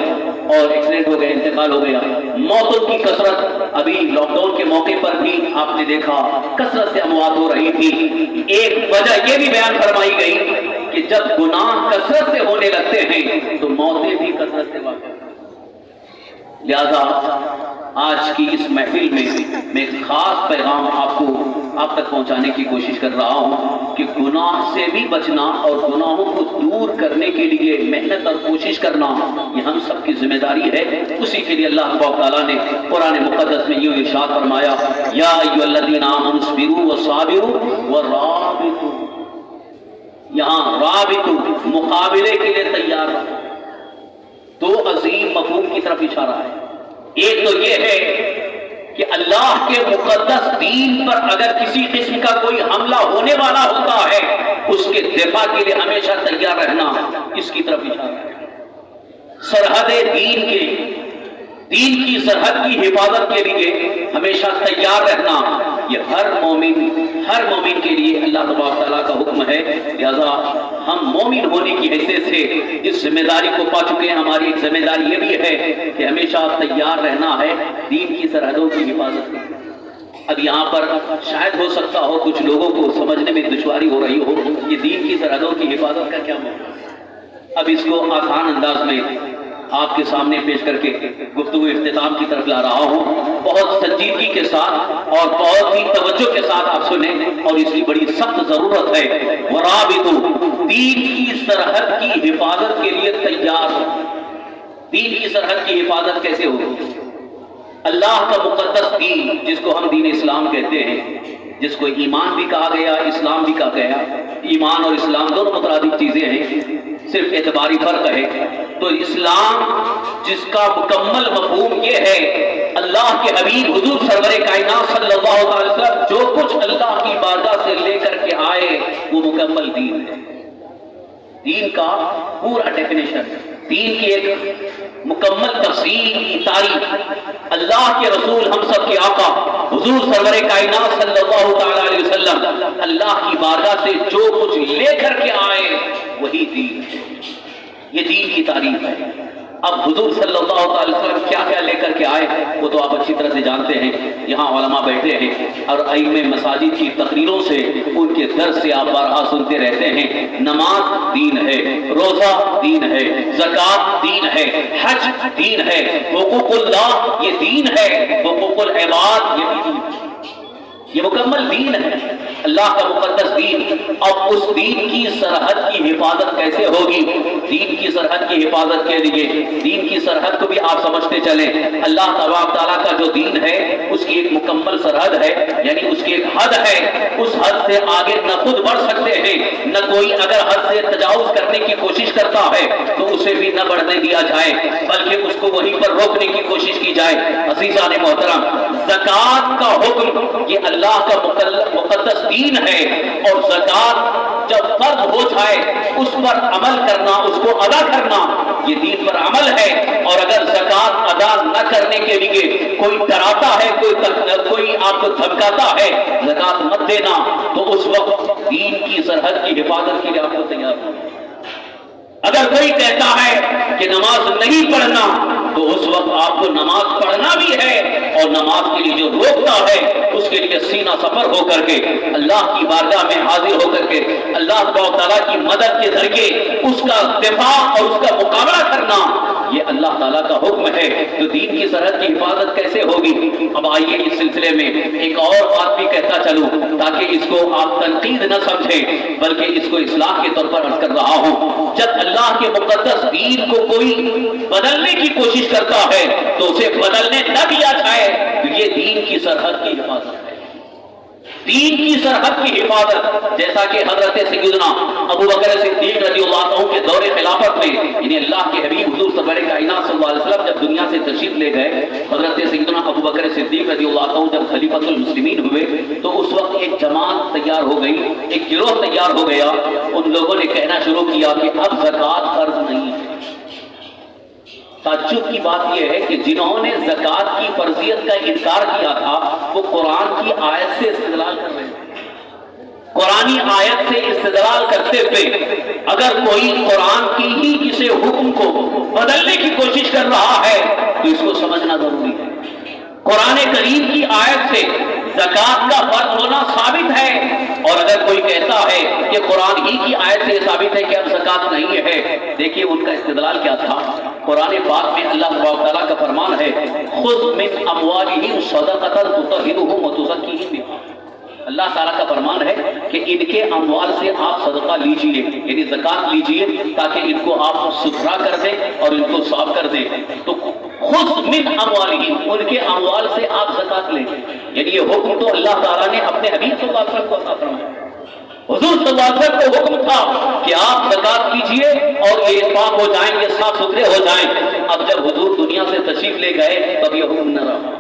اور ایکسیڈنٹ ہو گیا انتقال ہو گیا۔ موتوں کی کثرت ابھی لاک ڈاؤن کے موقع پر بھی آپ نے دیکھا کثرت سے اموات ہو رہی تھی۔ ایک وجہ یہ بھی بیان فرمائی گئی کہ جب گناہ کثرت سے ہونے لگتے ہیں تو موتیں بھی کثرت سے واقع ہوتی ہیں۔ لہذا آج کی اس محفل میں میں ایک خاص پیغام آپ تک پہنچانے کی کوشش کر رہا ہوں کہ گناہ سے بھی بچنا اور گناہوں کو دور کرنے کے لیے محنت اور کوشش کرنا یہ ہم سب کی ذمہ داری ہے۔ اسی کے لیے اللہ تعالیٰ نے قرآن مقدس میں یہ ارشاد فرمایا، یا ایھا الذین آمنوا اصبروا وصابروا ورابطوا، یہاں رابطوا مقابلے کے لیے تیار رہو۔ دو عظیم مفہوم کی طرف اشارہ ہے۔ ایک تو یہ ہے کہ اللہ کے مقدس دین پر اگر کسی قسم کا کوئی حملہ ہونے والا ہوتا ہے اس کے دفاع کے لیے ہمیشہ تیار رہنا، اس کی طرف اشارہ ہے۔ سرحد دین کی سرحد کی حفاظت کے لیے ہمیشہ تیار رہنا یہ ہر مومن کے لیے اللہ تبارک تعالیٰ کا حکم ہے۔ لہذا ہم مومن ہونے کی حیثیت سے اس ذمہ داری کو پا چکے ہیں۔ ہماری ایک ذمہ داری یہ بھی ہے کہ ہمیشہ تیار رہنا ہے دین کی سرحدوں کی حفاظت کے۔ اب یہاں پر شاید ہو سکتا ہو کچھ لوگوں کو سمجھنے میں دشواری ہو رہی ہو کہ دین کی سرحدوں کی حفاظت کا کیا مطلب۔ اب اس کو آسان انداز میں آپ کے سامنے پیش کر کے گفتگو اختتام کی طرف لا رہا ہوں۔ بہت سنجیدگی کے ساتھ اور بہت ہی توجہ کے ساتھ آپ سنیں، اور اس کی بڑی سخت ضرورت ہے۔ ورابطوا، دین کی سرحد کی حفاظت کے لیے تیار ہو۔ دین کی سرحد کی حفاظت کیسے ہوگی؟ اللہ کا مقدس دین جس کو ہم دین اسلام کہتے ہیں، جس کو ایمان بھی کہا گیا، اسلام بھی کہا گیا۔ ایمان اور اسلام دونوں مترادف چیزیں ہیں، صرف اعتباری فرق ہے۔ تو اسلام جس کا مکمل مفہوم یہ ہے، اللہ کے حبیب حضور سرور کائنات صلی اللہ علیہ وسلم جو کچھ اللہ کی بارگاہ سے لے کر کے آئے وہ مکمل دین ہے۔ دین کا پورا ڈیفینیشن، دین کی ایک مکمل تفصیل کی تعریف اللہ کے رسول ہم سب کے آقا حضور سرور کائنات صلی اللہ تعالی علیہ وسلم اللہ کی بارگاہ سے جو کچھ لے کر کے آئے وہی دین ہے، یہ دین کی تعریف ہے۔ اب حضور صلی اللہ علیہ وسلم کیا کیا لے کر کے آئے وہ تو آپ اچھی طرح سے جانتے ہیں، یہاں علماء بیٹھے ہیں اور ائمہ مساجد کی تقریروں سے ان کے درس سے آپ بارہا سنتے رہتے ہیں۔ نماز دین ہے، روزہ دین ہے، زکوٰۃ دین ہے، حج دین ہے، حقوق اللہ یہ دین ہے، حقوق العباد یہ بھی دین ہے، یہ مکمل دین ہے، اللہ کا مقدس دین۔ اب اس دین کی سرحد کی حفاظت کیسے ہوگی؟ دین کی سرحد کی حفاظت کے لیے دین کی سرحد کو بھی آپ سمجھتے چلیں، اللہ تبارک تعالیٰ کا جو دین ہے اس کی ایک مکمل سرحد ہے، یعنی اس کی ایک حد ہے، اس حد سے آگے نہ خود بڑھ سکتے ہیں، نہ کوئی اگر حد سے تجاوز کرنے کی کوشش کرتا ہے تو اسے بھی نہ بڑھنے دیا جائے بلکہ اس کو وہیں پر روکنے کی کوشش کی جائے۔ عزیزان محترم، زکوٰۃ کا حکم یہ اللہ کا مقدس دین ہے، اور زکوٰۃ جب فرض ہو جائے اس پر عمل کرنا، اس کو ادا کرنا یہ دین پر عمل ہے۔ اور اگر زکوٰۃ ادا نہ کرنے کے لیے کوئی ڈراتا ہے، کوئی آپ کو دھمکاتا ہے زکوٰۃ مت دینا، تو اس وقت دین کی سرحد کی حفاظت کے لیے آپ کو تیار ہو۔ اگر کوئی کہتا ہے کہ نماز نہیں پڑھنا تو اس وقت آپ کو نماز پڑھنا بھی ہے، اور نماز کے لیے جو روکتا ہے اس کے لیے سینہ سفر ہو کر کے اللہ کی بارگاہ میں حاضر ہو کر کے اللہ تعالیٰ کی مدد کے ذریعے اس کا دفاع اور اس کا مقابلہ کرنا یہ اللہ تعالیٰ کا حکم ہے۔ تو دین کی سرحد کی حفاظت کیسے ہوگی؟ اب آئیے اس سلسلے میں ایک اور بات بھی کہتا چلوں تاکہ اس کو آپ تنقید نہ سمجھیں بلکہ اس کو اصلاح کے طور پر عرض کر رہا ہوں۔ جب اللہ کے مقدس دین کو کوئی بدلنے کی کوشش کرتا ہے تو اسے بدلنے نہ دیا جائے، تو یہ دین کی سرحد کی حفاظت ہے، دین کی سرحد کی حفاظت۔ جیسا کہ حضرت سیدنا ابو بکر صدیق رضی اللہ عنہ کے دور خلافت میں، یعنی اللہ کے حبیب حضور سرور کائنات صلی اللہ علیہ وسلم جب دنیا سے تشریف لے گئے، حضرت سیدنا ابو بکر صدیق رضی اللہ عنہ جب خلیفۃ المسلمین ہوئے تو اس وقت ایک جماعت تیار ہو گئی، ایک گروہ تیار ہو گیا۔ ان لوگوں نے کہنا شروع کیا کہ اب زکوٰۃ فرض نہیں ہے۔ تعجب کی بات یہ ہے کہ جنہوں نے زکوٰۃ کی فرضیت کا انکار کیا تھا وہ قرآن کی آیت سے استدلال کر رہے تھے، قرآنی آیت سے استدلال کرتے ہوئے اگر کوئی قرآن کی ہی کسی حکم کو بدلنے کی کوشش کر رہا ہے تو اس کو سمجھنا ضروری ہے۔ قرآن کریم کی آیت سے زکوٰۃ کا فرض ہونا ثابت ہے، اور اگر کوئی کہتا ہے کہ قرآن ہی کی آیت سے ثابت ہے کہ اب زکوٰۃ نہیں ہے، دیکھیے ان کا استدلال کیا تھا۔ قرآن پاک میں اللہ تبارک تعالیٰ کا فرمان ہے خذ من اموالہم صدقۃ تطہرھم وتزکیہم بہا۔ اللہ تعالیٰ کا فرمان ہے کہ ان کے اموال سے آپ صدقہ لیجئے، یعنی زکوٰۃ لیجئے تاکہ ان کو آپ ستھرا کر دیں اور ان کو صاف کر دیں۔ تو خذ من اموالہم، ان کے اموال سے آپ زکوٰۃ لیں، یعنی یہ حکم تو اللہ تعالیٰ نے اپنے حبیب صلی اللہ علیہ وسلم کو عطا فرمایا۔ حضور صلی اللہ علیہ وسلم کو حکم تھا کہ آپ زکوٰۃ کیجئے اور یہ پاک ہو جائیں، یہ صاف ستھرے ہو جائیں۔ اب جب حضور دنیا سے تشریف لے گئے تب یہ حکم نہ رہا۔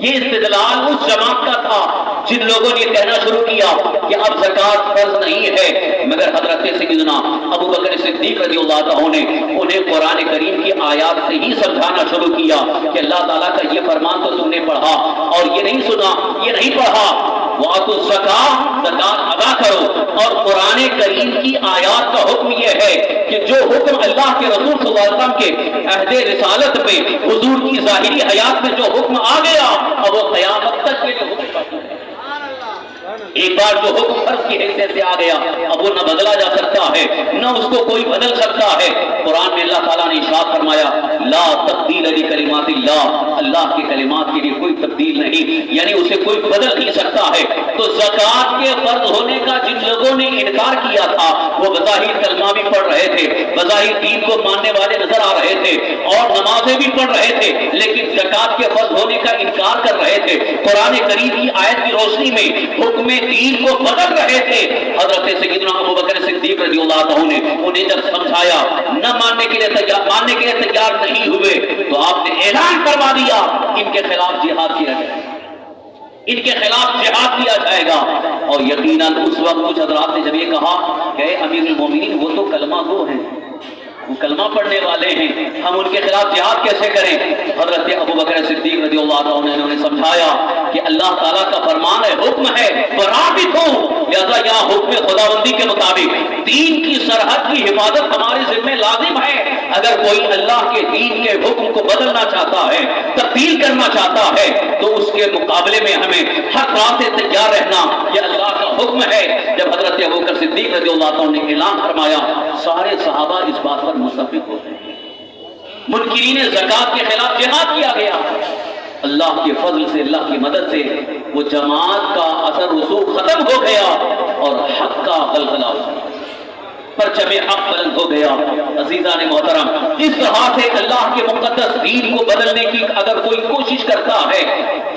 یہ استدلال اس جماعت کا تھا جن لوگوں نے کہنا شروع کیا کہ اب زکوٰۃ فرض نہیں ہے، مگر حضرت سیدنا ابو بکر صدیق رضی اللہ عنہ نے انہیں قرآن کریم کی آیات سے ہی سمجھانا شروع کیا کہ اللہ تعالیٰ کا یہ فرمان تو تم نے پڑھا اور یہ نہیں سنا، یہ نہیں پڑھا، وَآتُوا الزَّکَاۃَ، زکوٰۃ ادا کرو۔ اور قرآن کریم کی آیات کا حکم یہ ہے کہ جو حکم اللہ کے رسول صلی اللہ علیہ وسلم کے عہد رسالت میں حضور کی ظاہری حیات میں جو حکم آ گیا اب وہ قیامت تک کے لیے حکم باقی ہے۔ ایک بار جو حکم فرض کی حیثیت سے آ گیا اب وہ نہ بدلا جا سکتا ہے، نہ اس کو کوئی بدل سکتا ہے۔ قرآن میں اللہ تعالیٰ نے ارشاد فرمایا لا تبدیل لکلمات اللہ، اللہ کے کلمات کے لیے کوئی تبدیل نہیں، یعنی اسے کوئی بدل نہیں سکتا ہے۔ تو زکوٰۃ کے فرض ہونے کا جن لوگوں نے انکار کیا تھا وہ بظاہر کلمہ بھی پڑھ رہے تھے، بظاہر دین کو ماننے والے نظر آ رہے تھے اور نمازیں بھی پڑھ رہے تھے، لیکن زکوٰۃ کے فرض ہونے کا انکار کر رہے تھے، قرآن کریم کی آیت کی روشنی میں حکم دین کو بدل رہے تھے۔ حضرت سیدنا ابو بکر صدیق رضی اللہ عنہ نے انہیں جب سمجھایا نہ ماننے کے لیے تیار نہیں ہوئے تو آپ نے اعلان فرما دیا ان کے خلاف جہاد کیا جائے۔ ان کے خلاف جہاد کیا جائے گا. اور یقیناً اس وقت کچھ حضرات نے جب یہ کہا کہ اے امیر المومنین وہ تو کلمہ گو ہیں، وہ کلمہ پڑھنے والے ہیں، ہم ان کے خلاف جہاد کیسے کریں؟ حضرت ابو بکر صدیق رضی اللہ عنہ نے انہوں نے سمجھایا کہ اللہ تعالیٰ کا فرمان ہے، حکم ہے فرابطوں، لہذا یہاں حکم خداوندی کے مطابق دین کی سرحد کی حفاظت ہمارے ذمہ لازم ہے. اگر کوئی اللہ کے دین کے حکم کو بدلنا چاہتا ہے، تبدیل کرنا چاہتا ہے، تو اس کے مقابلے میں ہمیں ہر راہ سے تیار رہنا یہ اللہ کا حکم ہے. جب حضرت ابو بکر صدیق رضی اللہ عنہ نے اعلان فرمایا، سارے صحابہ اس بات پر متفق ہو گئے. منکرین زکات کے خلاف جہاد کیا گیا. اللہ کے فضل سے، اللہ کی مدد سے وہ جماعت کا اثر رسوخ ختم ہو گیا اور حق کا غلغلہ ہو گیا، پرچم حق بلند ہو گیا. عزیزان محترم، اس طرح سے اللہ کے مقدس دین کو بدلنے کی اگر کوئی کوشش کرتا ہے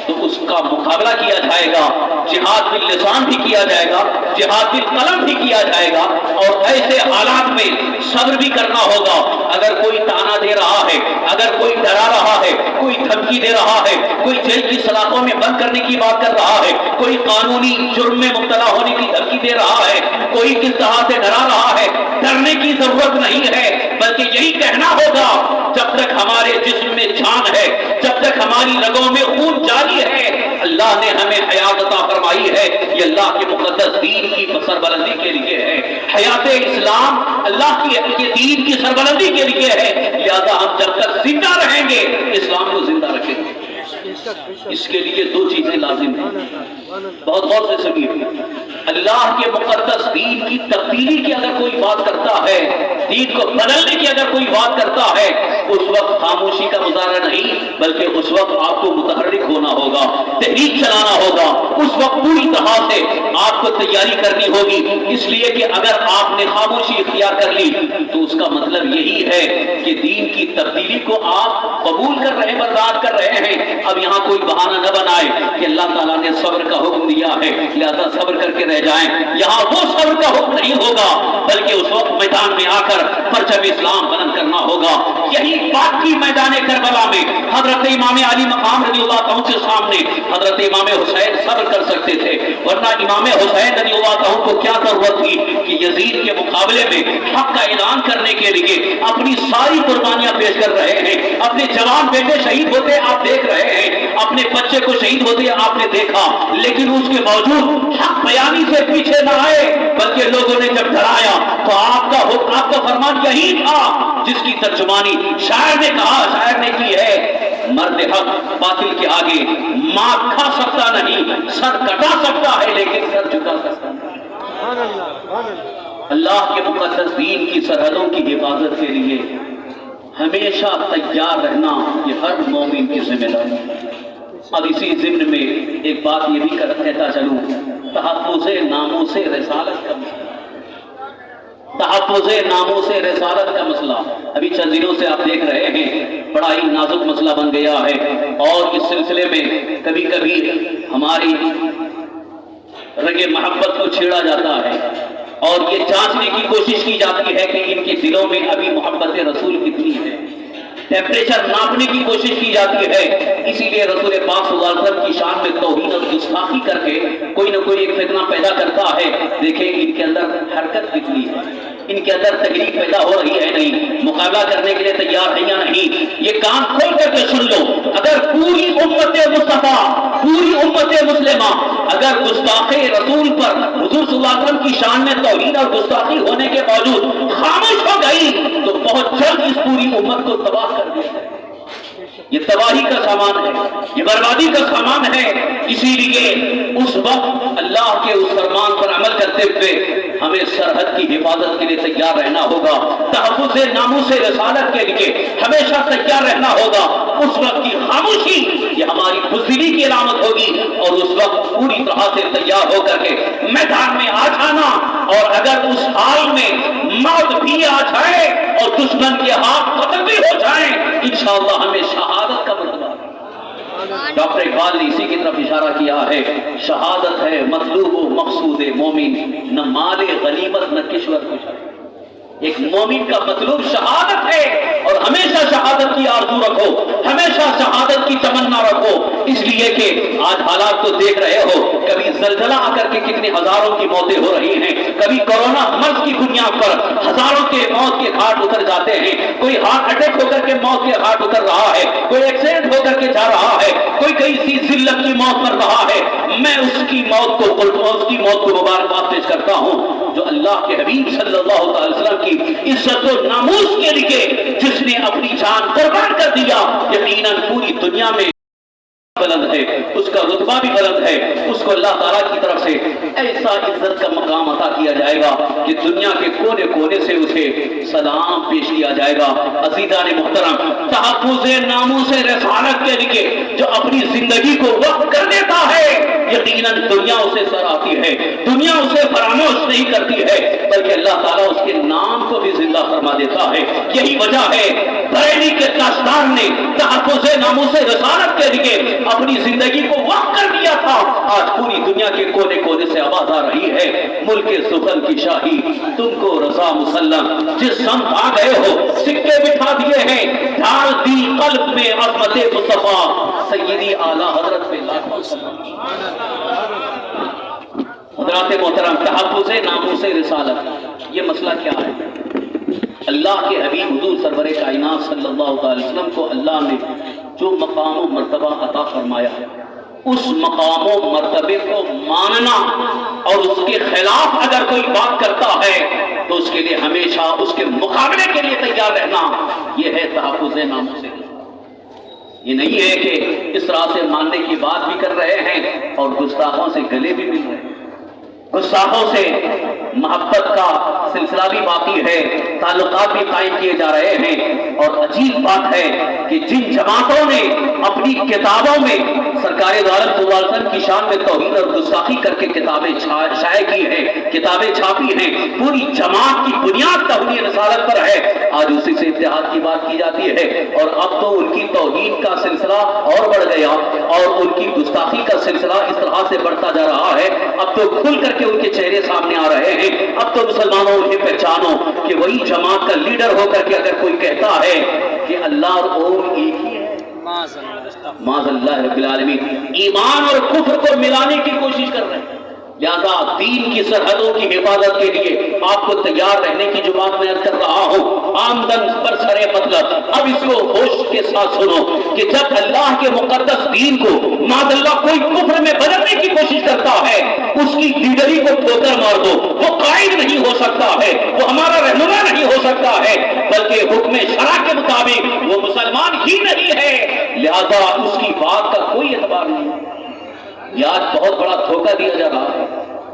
تو اس کا مقابلہ کیا جائے گا. جہاد باللسان بھی کیا جائے گا، جہاد بالقلم بھی کیا جائے گا، اور ایسے حالات میں صبر بھی کرنا ہوگا. اگر کوئی تانا دے رہا ہے، اگر کوئی ڈرا رہا ہے، کوئی دھمکی دے رہا ہے، کوئی جیل کی سلاخوں میں بند کرنے کی بات کر رہا ہے، کوئی قانونی جرم میں مبتلا ہونے کی دھمکی دے رہا ہے، کوئی کس طرح سے ڈرا رہا ہے، ڈرنے کی ضرورت نہیں ہے، بلکہ یہی کہنا ہوگا جب تک ہمارے جسم میں جان ہے، جب تک ہماری رگوں میں خون جاری ہے، اللہ نے ہمیں حیات عطا فرمائی ہے. یہ اللہ کے مقدس دین کی سربلندی کے لیے ہے. حیات اسلام اللہ کی دین کی سربلندی کے لیے ہے. لہذا ہم جب تک زندہ رہیں گے اسلام کو زندہ رکھیں گے. اس کے لیے دو چیزیں لازم ہیں، بہت غور سے سنیے. اللہ کے مقدس دین کی تبدیلی کی اگر کوئی بات کرتا ہے، دین کو بدلنے کی اگر کوئی بات کرتا ہے، اس وقت خاموشی کا مظاہرہ نہیں، بلکہ اس وقت آپ کو متحرک ہونا ہوگا، تحریک چلانا ہوگا. اس وقت پوری طرح سے آپ کو تیاری کرنی ہوگی. اس لیے کہ اگر آپ نے خاموشی اختیار کر لی تو اس کا مطلب یہی ہے کہ دین کی تبدیلی کو آپ قبول کر رہے ہیں، برداشت کر رہے ہیں. اب یہاں کوئی بہانہ نہ بنائے کہ اللہ تعالیٰ نے صبر کا حکم دیا ہے لہذا صبر کر کے رہ جائیں. یہاں وہ صبر کا حکم نہیں ہوگا، بلکہ اس وقت میدان میں آ کر پرچم اسلام بلند کرنا ہوگا. یہی بات کی میدان کربلا میں حضرت امام علی مقام رضی اللہ عنہ کے سامنے حضرت امام حسین صبر کر سکتے تھے، ورنہ امام حسین رضی اللہ عنہ کو کیا ضرورت تھی کہ یزید کے مقابلے میں حق کا اعلان کرنے کے لیے اپنی ساری قربانیاں پیش کر رہے ہیں. اپنے جوان بیٹے شہید ہوتے آپ دیکھ رہے ہیں، اپنے بچے کو شہید ہوتے آپ نے دیکھا، لیکن اس کے باوجود حق بیانی سے پیچھے نہ آئے، بلکہ لوگوں نے جب ڈرایا تو آپ کا حکم، آپ کا فرمان یہی تھا جس کی ترجمانی شاعر نے کہا، شاعر نے کی ہے، مرد حق باطل کے آگے ماں کھا سکتا نہیں، سر کٹا سکتا ہے لیکن سر جھکا سکتا نہیں. اللہ کے مقدس دین کی سرحدوں کی حفاظت کے لیے ہمیشہ تیار رہنا یہ ہر مومن کی ذمہ داری ہے. اب اسی ضمن میں ایک بات یہ بھی کہتا چلوں، تحفظ ناموس رسالت کا مسئلہ، تحفظ ناموس رسالت کا مسئلہ ابھی چند دنوں سے آپ دیکھ رہے ہیں بڑا ہی نازک مسئلہ بن گیا ہے. اور اس سلسلے میں کبھی کبھی ہماری رگ محبت کو چھیڑا جاتا ہے اور یہ جانچنے کی کوشش کی جاتی ہے کہ ان کے دلوں میں ابھی محبت رسول کتنی ہے. ٹیمپریچر ناپنے کی کوشش کی جاتی ہے. اسی لیے رسول پاک صلی اللہ علیہ وسلم کی شان میں توہین اور گستاخی کر کے کوئی نہ کوئی ایک فتنہ پیدا کرتا ہے. دیکھیں ان کے اندر حرکت کتنی ہے، ان کے اندر تحریک پیدا ہو رہی ہے نہیں، مقابلہ کرنے کے لیے تیار ہے یا نہیں. یہ کان کھول کر کے سن لو، اگر پوری امت مصطفیٰ، پوری امت مسلمہ اگر گستاخ رسول پر حضور صلی اللہ علیہ وسلم کی شان میں توہین اور گستاخی ہونے کے باوجود خاموش ہو گئی تو بہت جلد اس پوری امت کو تباہ کر دیا ہے. یہ تباہی کا سامان ہے، یہ بربادی کا سامان ہے. اسی لیے اس وقت اللہ کے اس فرمان پر عمل کرتے ہوئے ہمیں سرحد کی حفاظت کے لیے تیار رہنا ہوگا. تحفظ ناموس رسالت کے لیے ہمیشہ تیار رہنا ہوگا. اس وقت کی خاموشی یہ ہماری بزدلی کی علامت ہوگی اور اس وقت پوری طرح سے تیار ہو کر کے میدان میں آ جانا. اور اگر اس حال میں موت بھی آ جائے اور دشمن کے ہاتھ قتل بھی ہو جائیں، انشاءاللہ ہمیں شہادت کا مرتبہ. ڈاکٹر اقبال نے اسی کی طرف اشارہ کیا ہے، شہادت ہے مطلوب و مقصود مومن، نہ مال غنیمت نہ کشور کچھ. ایک مومن کا مطلوب شہادت ہے، اور ہمیشہ شہادت کی آرزو رکھو، ہمیشہ شہادت کی تمنا رکھو، اس لیے کہ آج حالات تو دیکھ رہے ہو، کبھی زلزلہ آ کر کے کتنی ہزاروں کی موتیں ہو رہی ہیں، کبھی کورونا مرض کی بنیاد پر ہزاروں کے موت کے گھاٹ اتر جاتے ہیں، کوئی ہارٹ اٹیک ہو کر کے موت کے گھاٹ اتر رہا ہے، کوئی ایکسیڈنٹ ہو کر کے جا رہا ہے، کوئی کئی سی ذلت کی موت مر رہا ہے۔ میں اس کی موت کو مبارکباد پیش کرتا ہوں جو اللہ کے حبیب صلی اللہ علیہ وسلم کی عزت و ناموس کے لیے جس نے اپنی جان قربان کر دیا، یقیناً پوری دنیا میں بلند ہے، اس کا رتبہ بھی بلند ہے، اس کو اللہ تعالیٰ کی طرف سے ایسا عزت کا مقام عطا کیا جائے گا کہ دنیا کے کونے کونے سے اسے سلام پیش کیا جائے گا۔ عزیزان محترم، تحفظ ناموس رسالت کے لیے جو اپنی زندگی کو وقف کر دیتا ہے، یقیناً دنیا اسے سراہتی ہے، دنیا اسے فراموش نہیں کرتی ہے، بلکہ اللہ تعالیٰ اس کے نام کو بھی زندہ فرما دیتا ہے۔ یہی وجہ ہے بریلی کے تاجدار نے تحفظ ناموس رسالت کے لیے اپنی زندگی کو وقف کر دیا تھا۔ آج پوری دنیا کے کونے کونے سے آواز آ رہی ہے، ملک سخن کی شاہی تم کو رضا مسلم، جس سمت آ گئے ہو سکے بٹھا دیے ہیں، ڈال دی قلب میں عظمت مصطفیٰ، سیدی اعلیٰ حضرت پہ لاکھوں سلام۔ حضرات محترم، تحفظ ناموس رسالت، یہ مسئلہ کیا ہے؟ اللہ کے حبیب حضور سرور کائنات صلی اللہ علیہ وسلم کو اللہ نے جو مقام و مرتبہ عطا فرمایا، اس مقام و مرتبے کو ماننا اور اس کے خلاف اگر کوئی بات کرتا ہے تو اس کے لیے ہمیشہ اس کے مقابلے کے لیے تیار رہنا، یہ ہے تحفظ ناموس۔ یہ نہیں ہے کہ اس طرح سے ماننے کی بات بھی کر رہے ہیں اور گستاخوں سے گلے بھی مل رہے ہیں، گستاخوں سے محبت کا سلسلہ بھی باقی ہے، تعلقات بھی قائم کیے جا رہے ہیں۔ اور عجیب بات ہے کہ جن جماعتوں نے اپنی کتابوں میں سرکار دو عالم صلی اللہ علیہ وسلم کی شان میں توہین اور گستاخی کر کے کتابیں شائع کی ہیں، کتابیں چھاپی ہیں، پوری جماعت کی بنیاد توہین رسالت پر ہے، آج اسی سے اتحاد کی بات کی جاتی ہے، اور اب تو ان کی توہین کا سلسلہ اور بڑھ گیا اور ان کی گستاخی کا سلسلہ اس طرح سے بڑھتا جا رہا ہے، اب تو کھل کر کے ان کے چہرے سامنے آ رہے ہیں۔ اب تو مسلمانوں انہیں پہچانو کہ وہی جماعت کا لیڈر ہو کر کے اگر کوئی کہتا ہے کہ اللہ اور اوم ایک ہی ہے، معاذ اللہ رب العالمین، ایمان اور کفر کو ملانے کی کوشش کر رہے ہیں۔ لہذا دین کی سرحدوں کی حفاظت کے لیے آپ کو تیار رہنے کی جو بات میں کر رہا ہوں، آمدن پر سرے مطلب، اب اس کو ہوش کے ساتھ سنو کہ جب اللہ کے مقدس دین کو معاذ اللہ کوئی کفر میں بدلنے کی کوشش کرتا ہے، اس کی لیڈری کو ٹھوکر مار دو، وہ قائد نہیں ہو سکتا ہے، وہ ہمارا رہنما نہیں ہو سکتا ہے، بلکہ حکم شرع کے مطابق وہ مسلمان ہی نہیں ہے، لہذا اس کی بات کا کوئی اعتبار نہیں۔ یہ آج بہت بڑا دھوکہ دیا جا رہا ہے،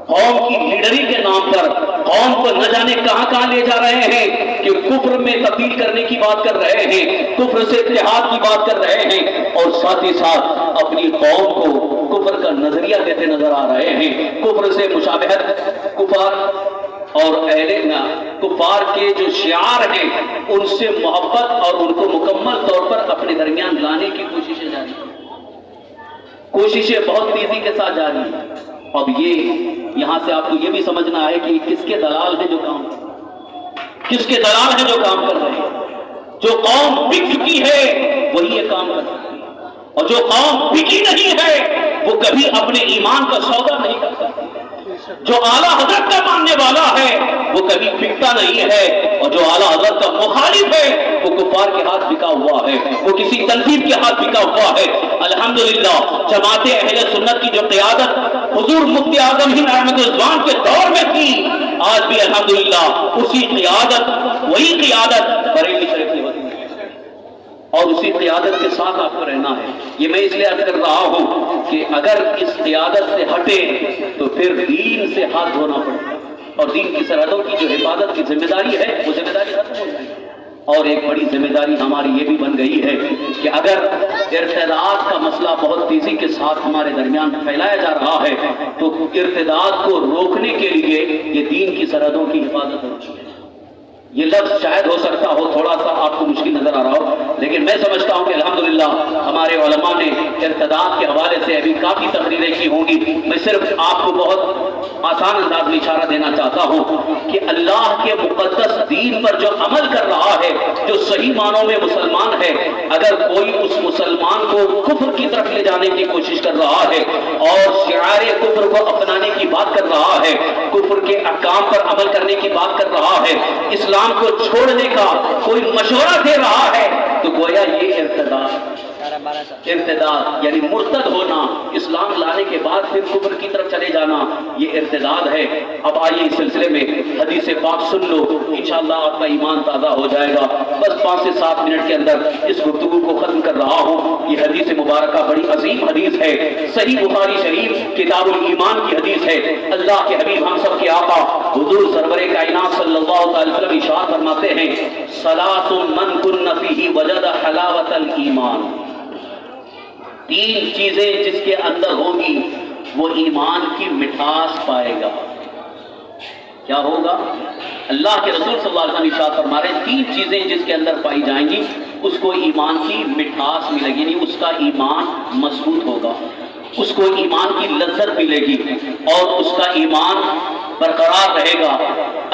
قوم کی لیڈری کے نام پر قوم کو نہ جانے کہاں کہاں لے جا رہے ہیں کہ کفر میں تبدیل کرنے کی بات کر رہے ہیں، کفر سے اتحاد کی بات کر رہے ہیں، اور ساتھ ہی ساتھ اپنی قوم کو کفر کا نظریہ دیتے نظر آ رہے ہیں، کفر سے مشابہت، کفار اور کفار کے جو شعار ہیں ان سے محبت اور ان کو مکمل طور پر اپنے درمیان لانے کی کوششیں جاری ہیں، کوششیں بہت تیزی کے ساتھ جاری ہیں۔ اب یہاں سے آپ کو یہ بھی سمجھنا ہے کہ کس کے دلال ہیں جو کام کس کے دلال ہیں جو کام کر رہے ہیں۔ جو قوم بک چکی ہے وہی یہ کام کر رہی ہے، اور جو قوم بکی نہیں ہے وہ کبھی اپنے ایمان کا سودا نہیں کر سکتی۔ جو اعلیٰ حضرت کا ماننے والا ہے وہ کبھی بکتا نہیں ہے، اور جو اعلیٰ حضرت کا مخالف ہے وہ کفار کے ہاتھ بکا ہوا ہے، وہ کسی تنظیم کے ہاتھ بکا ہوا ہے۔ الحمدللہ جماعت اہل سنت کی جو قیادت حضور مفتی اعظم ہند احمد رضوان کے دور میں تھی، آج بھی الحمدللہ اسی قیادت، وہی قیادت بریلی شریف کی ہوتی ہے، اور اسی قیادت کے ساتھ آپ کو رہنا ہے۔ یہ میں اس لیے عرض کر رہا ہوں کہ اگر اس قیادت سے ہٹے تو پھر دین سے ہاتھ دھونا پڑے گا، اور دین کی سرحدوں کی جو حفاظت کی ذمہ داری ہے وہ ذمہ داری ختم ہو جائے گی۔ اور ایک بڑی ذمہ داری ہماری یہ بھی بن گئی ہے کہ اگر ارتداد کا مسئلہ بہت تیزی کے ساتھ ہمارے درمیان پھیلایا جا رہا ہے تو ارتداد کو روکنے کے لیے یہ دین کی سرحدوں کی حفاظت ہوتی ہے۔ یہ لفظ شاید ہو سکتا ہو تھوڑا سا آپ کو مشکل نظر آ رہا ہو، لیکن میں سمجھتا ہوں کہ الحمدللہ ہمارے علماء نے ارتداد کے حوالے سے ابھی کافی تقریریں کی ہوں گی۔ میں صرف آپ کو بہت آسان انداز میں اشارہ دینا چاہتا ہوں کہ اللہ کے مقدس دین پر جو عمل کر رہا ہے، جو صحیح معنوں میں مسلمان ہے، اگر کوئی اس مسلمان کو کفر کی طرف لے جانے کی کوشش کر رہا ہے اور شعار کفر کو اپنانے کی بات کر رہا ہے، کفر کے احکام پر عمل کرنے کی بات کر رہا ہے، اسلام کو چھوڑنے کا کوئی مشورہ دے رہا ہے، تو گویا یہ ارتداد یعنی مرتد ہونا، اسلام لانے کے بعد پھر کفر کی طرف چلے جانا، یہ ارتداد ہے۔ اب آئیے اس سلسلے میں حدیث پاک سن لو، انشاءاللہ آپ کا ایمان تازہ ہو جائے گا۔ بس 5 سے 7 منٹ کے اندر اس گفتگو کو ختم کر رہا ہوں۔ یہ حدیث مبارکہ بڑی عظیم حدیث ہے، صحیح بخاری شریف کتاب الایمان کی حدیث ہے۔ اللہ کے حبیب ہم سب کے آقا حضور سرور کائنات صلی اللہ علیہ وسلم ارشاد فرماتے ہیں، ثلاث من کن فیہ وجد حلاوۃ الایمان، 3 چیزیں جس کے اندر ہوگی وہ ایمان کی مٹھاس پائے گا۔ کیا ہوگا؟ اللہ کے رسول صلی اللہ علیہ وسلم ارشاد فرما رہے ہیں 3 چیزیں جس کے اندر پائی جائیں گی اس کو ایمان کی مٹھاس ملے گی، یعنی اس کا ایمان مضبوط ہوگا، اس کو ایمان کی لذت ملے گی اور اس کا ایمان برقرار رہے گا۔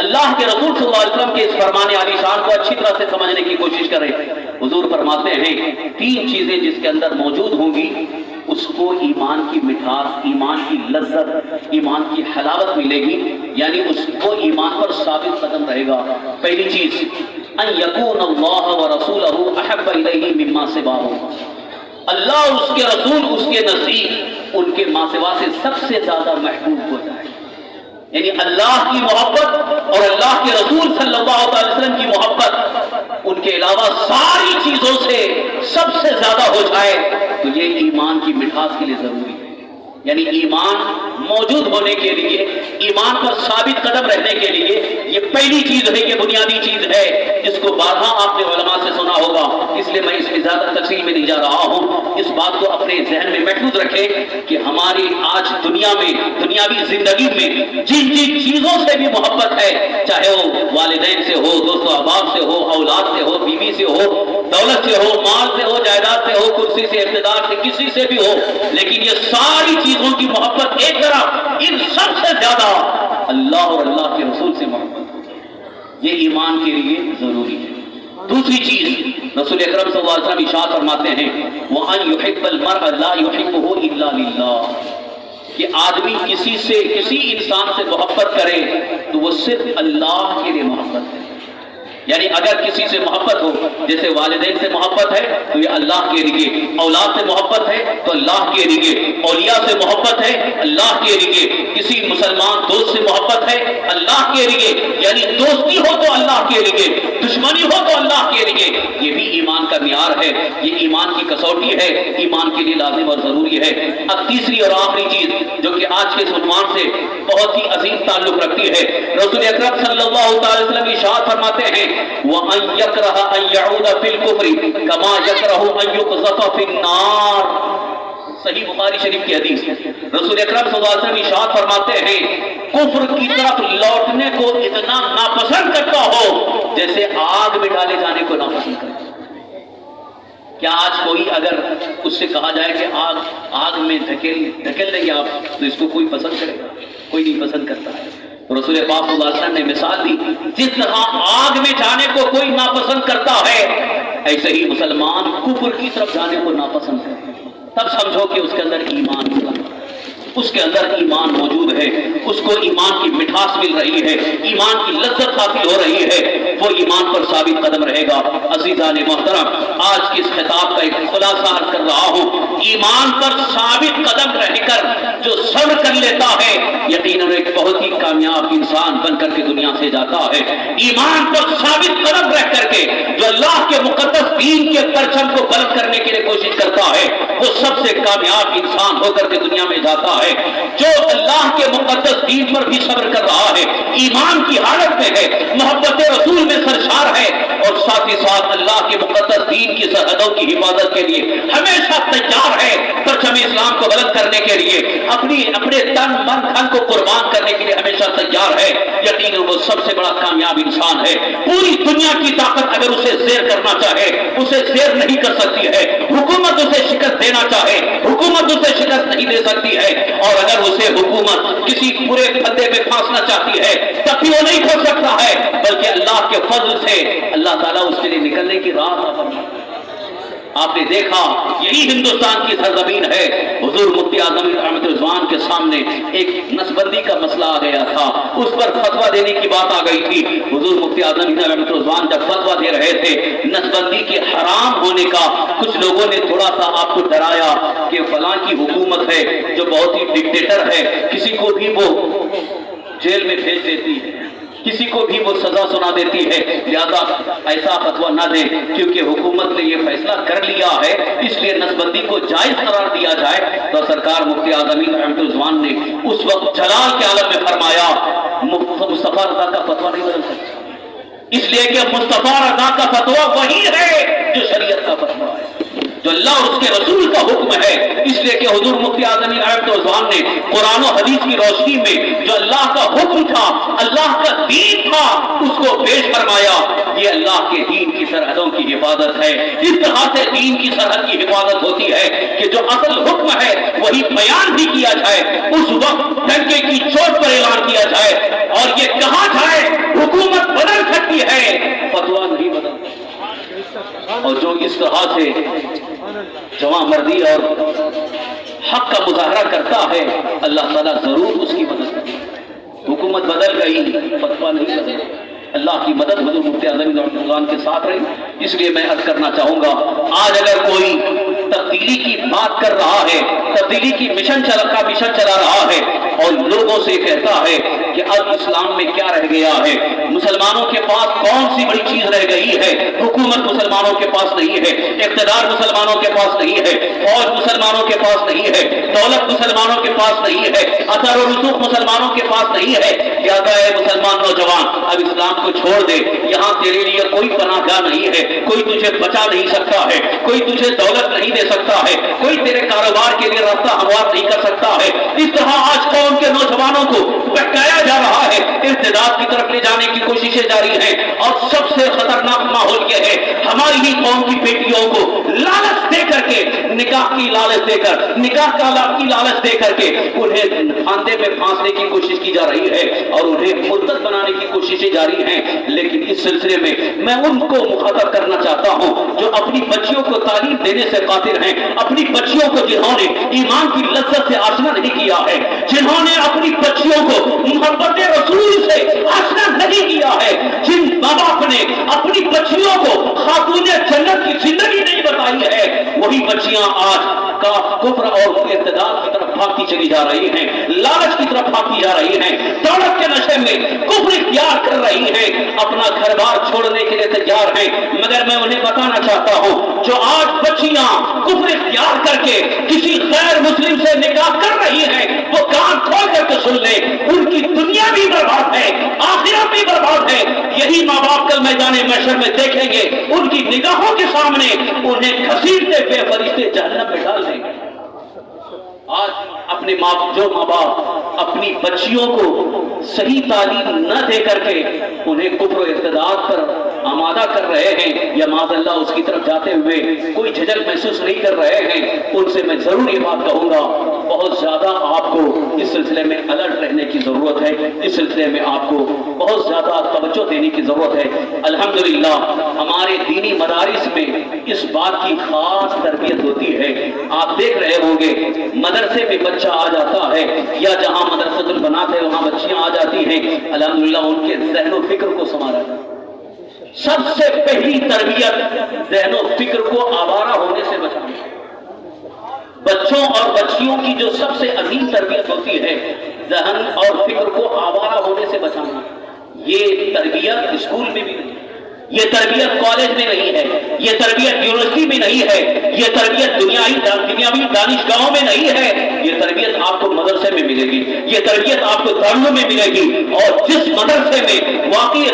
اللہ کے رسول صلی اللہ علیہ وسلم کے اس فرمان عالی شان کو اچھی طرح سے سمجھنے کی کوشش کریں۔ حضور فرماتے ہیں 3 چیزیں جس کے اندر موجود ہوں گی اس کو ایمان کی مٹھاس، ایمان کی لذت، ایمان کی حلاوت ملے گی، یعنی اس کو ایمان پر ثابت قدم رہے گا۔ پہلی چیز ان یکون اللہ ورسولہ احب الیہ مما سواہ، اللہ اور اس کے رسول اس کے نزدیک ان کے ماں سوا سے سب سے زیادہ محبوب ہو جائے، یعنی اللہ کی محبت اور اللہ کے رسول صلی اللہ علیہ وسلم کی محبت ان کے علاوہ ساری چیزوں سے سب سے زیادہ ہو جائے، تو یہ ایمان کی مٹھاس کے لیے ضروری ہے۔ یعنی ایمان موجود ہونے کے لیے، ایمان پر ثابت قدم رہنے کے لیے یہ پہلی چیز ہے، یہ بنیادی چیز ہے جس کو بارہا آپ نے علماء سے سنا ہوگا، اس لیے میں اس میں زیادہ تفصیل میں نہیں جا رہا ہوں۔ اس بات کو اپنے ذہن میں محفوظ رکھیں کہ ہماری آج دنیا میں، دنیاوی زندگی میں جن جن چیزوں سے بھی محبت ہے، چاہے وہ والدین سے ہو، دوست و احباب سے ہو، اولاد سے ہو، بیوی سے ہو، دولت سے ہو، مال سے ہو، جائیداد سے ہو، کرسی سے، اقتدار سے، کسی سے بھی ہو، لیکن یہ ساری چیزوں کی محبت ایک طرف، ان سب سے زیادہ اللہ اور اللہ کے رسول سے محبت، یہ ایمان کے لیے ضروری ہے۔ دوسری چیز رسول اکرم صلی اللہ علیہ وسلم ارشاد فرماتے ہیں وَأَن يُحِبَّ الْمَرْءَ لَا يُحِبُّهُ إِلَّا لِلَّهِ، کہ آدمی کسی انسان سے محبت کرے تو وہ صرف اللہ کے لیے محبت ہے، یعنی اگر کسی سے محبت ہو، جیسے والدین سے محبت ہے تو یہ اللہ کے لیے، اولاد سے محبت ہے تو اللہ کے لیے، اولیاء سے محبت ہے اللہ کے لیے، کسی مسلمان دوست سے محبت ہے اللہ کے لیے، یعنی دوستی ہو تو اللہ کے لیے، دشمنی ہو تو اللہ کے لیے، یہ بھی ایمان کا معیار ہے، یہ ایمان کی کسوٹی ہے، ایمان کے لیے لازم اور ضروری ہے۔ اب تیسری اور آخری چیز جو کہ آج کے عنوان سے بہت ہی عظیم تعلق رکھتی ہے، رسول اکرم صلی اللہ علیہ وسلم ارشاد فرماتے ہیں وَأَن يَكْرَهَ أَن يَعُودَ فِي الْكُفْرِ كَمَا يَكْرَهُ أَن يُقْذَفَ فِي النَّارِ، صحیح بخاری شریف کی حدیث۔ رسول اکرم صلی اللہ علیہ وسلم ارشاد فرماتے ہیں کفر کی طرف لوٹنے کو اتنا ناپسند کرتا ہو جیسے آگ میں ڈالے جانے کو ناپسند کرتا ہے۔ کیا آج کوئی اگر اس سے کہا جائے کہ آگ میں دھکیل دیں گے آپ تو اس کو کوئی پسند کرے گا؟ کوئی نہیں پسند کرتا ہے۔ رسول پاک صلی اللہ علیہ وسلم نے مثال دی، جس طرح آگ میں جانے کو کوئی ناپسند کرتا ہے ایسے ہی مسلمان کفر کی طرف جانے کو ناپسند کرتا ہے۔ تب سمجھو کہ اس کے اندر ایمان ہوگا، اس کے اندر ایمان موجود ہے، اس کو ایمان کی مٹھاس مل رہی ہے، ایمان کی لذت حاصل ہو رہی ہے، وہ ایمان پر ثابت قدم رہے گا۔ عزیزان محترم، آج کی اس خطاب کا ایک خلاصہ عرض کر رہا ہوں، ایمان پر ثابت قدم رہ کر جو صبر کر لیتا ہے یقیناً ایک بہت ہی کامیاب انسان بن کر کے دنیا سے جاتا ہے۔ ایمان پر ثابت قدم رہ کر کے جو اللہ کے مقدس دین کے پرچم کو بلند کرنے کے لیے کوشش کرتا ہے وہ سب سے کامیاب انسان ہو کر کے دنیا میں جاتا ہے۔ جو اللہ کے مقدس دین پر بھی صبر کر رہا ہے، ایمان کی حالت میں ہے، محبت رسول میں سرشار ہے اور ساتھ ہی ساتھ اللہ کے مقدس دین کی سرحدوں کی حفاظت کے لیے ہمیشہ تیار ہے، پرچم اسلام کو بلند کرنے کے لیے اپنے تن من دھن کو قربان کرنے کے لیے ہمیشہ تیار ہے، یقیناً وہ سب سے بڑا کامیاب انسان ہے۔ پوری دنیا کی طاقت اگر اسے زیر کرنا چاہے، اسے زیر دیر نہیں کر سکتی ہے، حکومت اسے شکست دینا چاہے حکومت اسے شکست نہیں دے سکتی ہے، اور اگر اسے حکومت کسی برے پھندے میں پھانسنا چاہتی ہے تب بھی وہ نہیں کھو سکتا ہے، بلکہ اللہ کے فضل سے اللہ تعالیٰ اس کے لیے نکلنے کی راہ عطا فرماتا ہے۔ آپ نے دیکھا یہی ہندوستان کی سرزمین ہے، حضور مفتی اعظم رحمت رضوان کے سامنے ایک نسبندی کا مسئلہ آ گیا تھا، اس پر فتویٰ دینے کی بات آ گئی تھی۔ حضور مفتی اعظم رحمت رضوان جب فتویٰ دے رہے تھے نسبندی کے حرام ہونے کا، کچھ لوگوں نے تھوڑا سا آپ کو ڈرایا کہ فلاں کی حکومت ہے جو بہت ہی ڈکٹیٹر ہے، کسی کو بھی وہ جیل میں بھیج دیتی ہے، کسی کو بھی وہ سزا سنا دیتی ہے، لہذا ایسا فتویٰ نہ دیں کیونکہ حکومت نے یہ فیصلہ کر لیا ہے، اس لیے نسبندی کو جائز قرار دیا جائے۔ تو سرکار مفتی اعظم رحمت رضوان نے اس وقت جلال کے عالم میں فرمایا مصطفیٰ رضا کا فتویٰ نہیں بدل سکتا، اس لیے کہ مصطفیٰ رضا کا فتویٰ وہی ہے جو شریعت کا فتویٰ ہے، جو اللہ اور اس کے رسول کا حکم ہے، اس لیے کہ حضور مفتی اعظم رحمت رضوان نے قرآن و حدیث کی روشنی میں جو اللہ کا حکم تھا، اللہ کا دین تھا، اس کو پیش فرمایا۔ یہ اللہ کے دین کی سرحدوں کی حفاظت ہے، اس طرح سے دین کی سرحد کی حفاظت ہوتی ہے کہ جو اصل حکم ہے وہی بیان بھی کیا جائے، اس وقت ڈنکے کی چوٹ پر اعلان کیا جائے اور یہ کہا جائے حکومت بدل سکتی ہے، فتویٰ نہیں بدل سکتی۔ اور جو اس طرح سے جواں مردی اور حق کا مظاہرہ کرتا ہے اللہ تعالیٰ ضرور اس کی مدد کرے۔ حکومت بدل گئی، فتویٰ نہیں بدلے، اللہ کی مدد حضور مفتی اعظم رحمت رضوان کے ساتھ رہی۔ اس لیے میں عرض کرنا چاہوں گا آج اگر کوئی تبدیلی کی بات کر رہا ہے، تبدیلی کی مشن چلا رہا ہے اور لوگوں سے کہتا ہے کہ اب اسلام میں کیا رہ گیا ہے، مسلمانوں کے پاس کون سی بڑی چیز رہ گئی ہے، حکومت مسلمانوں کے پاس نہیں ہے، اقتدار مسلمانوں کے پاس نہیں ہے، فوج مسلمانوں کے پاس نہیں ہے، دولت مسلمانوں کے پاس نہیں ہے، اثر و رسوخ مسلمانوں کے پاس نہیں ہے، کہتا ہے مسلمان نوجوان اب اسلام کو چھوڑ دے، یہاں تیرے لیے کوئی پناہ گاہ نہیں ہے، کوئی تجھے بچا نہیں سکتا ہے، کوئی تجھے دولت نہیں دے سکتا ہے، کوئی تیرے کاروبار کے لیے راستہ ہموار نہیں کر سکتا ہے۔ اس طرح آج قوم کے نوجوانوں کو بہکایا جا رہا ہے، ارتداد کی طرف لے جانے کی کوششیں جاری ہیں، اور سب سے خطرناک ماحول یہ ہے ہماری ہی قوم کی بیٹیوں کو لالچ دے کر کے، نکاح کی لالچ دے کر، نکاح کی لالچ دے کر کے انہیں پھاندے پہ پھانسنے کی کوشش کی جا رہی ہے اور انہیں مرتد بنانے کی کوششیں جاری ہیں۔ لیکن اس سلسلے میں میں ان کو مخاطب کرنا چاہتا ہوں جو اپنی بچیوں کو تعلیم دینے سے قاصر ہیں، اپنی بچیوں کو جنہوں نے ایمان کی لذت سے آشنا نہیں کیا ہے، جنہوں نے اپنی بچیوں کو محبت رسول سے آشنا نہیں کیا ہے، جن ماں باپ نے اپنی بچیوں کو خاتون جنت کی زندگی نہیں بتائی ہے، وہی بچیاں آج کا کفر اور ارتداد کی طرف بھاگتی چلی جا رہی ہیں، لالچ کی طرف بھاگتی جا رہی ہیں، دولت کے نشے میں کفر اختیار کر رہی ہیں، اپنا گھر بار چھوڑنے کے لیے تیار ہیں۔ مگر میں انہیں بتانا چاہتا ہوں جو آج بچیاں کفر اختیار کر کے کسی غیر مسلم سے نکاح کر رہی ہیں وہ کان کھول کر کے سن لیں، ان کی دنیا بھی برباد ہے، آخرت بھی برباد ہے۔ یہی ماں باپ کل میدان محشر میں دیکھیں گے ان کی نگاہوں کے سامنے انہیں گھسیٹتے ہوئے فرشتے جہنم میں ڈال دیں گے۔ آج اپنے جو ماں باپ اپنی بچیوں کو صحیح تعلیم نہ دے کر کے انہیں کفر و ارتداد پر آمادہ کر رہے ہیں یا معاذ اللہ اس کی طرف جاتے ہوئے کوئی جھجک محسوس نہیں کر رہے ہیں، ان سے میں ضرور یہ بات کہوں گا بہت زیادہ آپ کو اس سلسلے میں الرٹ رہنے کی ضرورت ہے، اس سلسلے میں آپ کو بہت زیادہ توجہ دینے کی ضرورت ہے۔ الحمدللہ ہمارے دینی مدارس میں اس بات کی خاص تربیت ہوتی ہے۔ آپ دیکھ رہے ہوں گے مدرسے میں بچہ آ جاتا ہے یا جہاں مدرسۃ البنات ہے وہاں بچیاں آ جاتی ہیں، الحمدللہ ان کے ذہن و فکر کو سنبھالا جاتا ہے۔ سب سے پہلی تربیت ذہن و فکر کو آوارہ ہونے سے بچانا۔ بچوں اور بچیوں کی جو سب سے عظیم تربیت ہوتی ہے ذہن اور فکر کو آوارہ ہونے سے بچانا۔ یہ تربیت اسکول میں بھی نہیں، یہ تربیت کالج میں نہیں ہے، یہ تربیت یونیورسٹی میں نہیں ہے، یہ تربیت دنیاوی دانشگاہوں میں نہیں ہے، یہ تربیت آپ کو مدرسے میں ملے گی، یہ تربیت آپ کو دارالعلوم میں ملے گی۔ اور جس مدرسے میں واقعی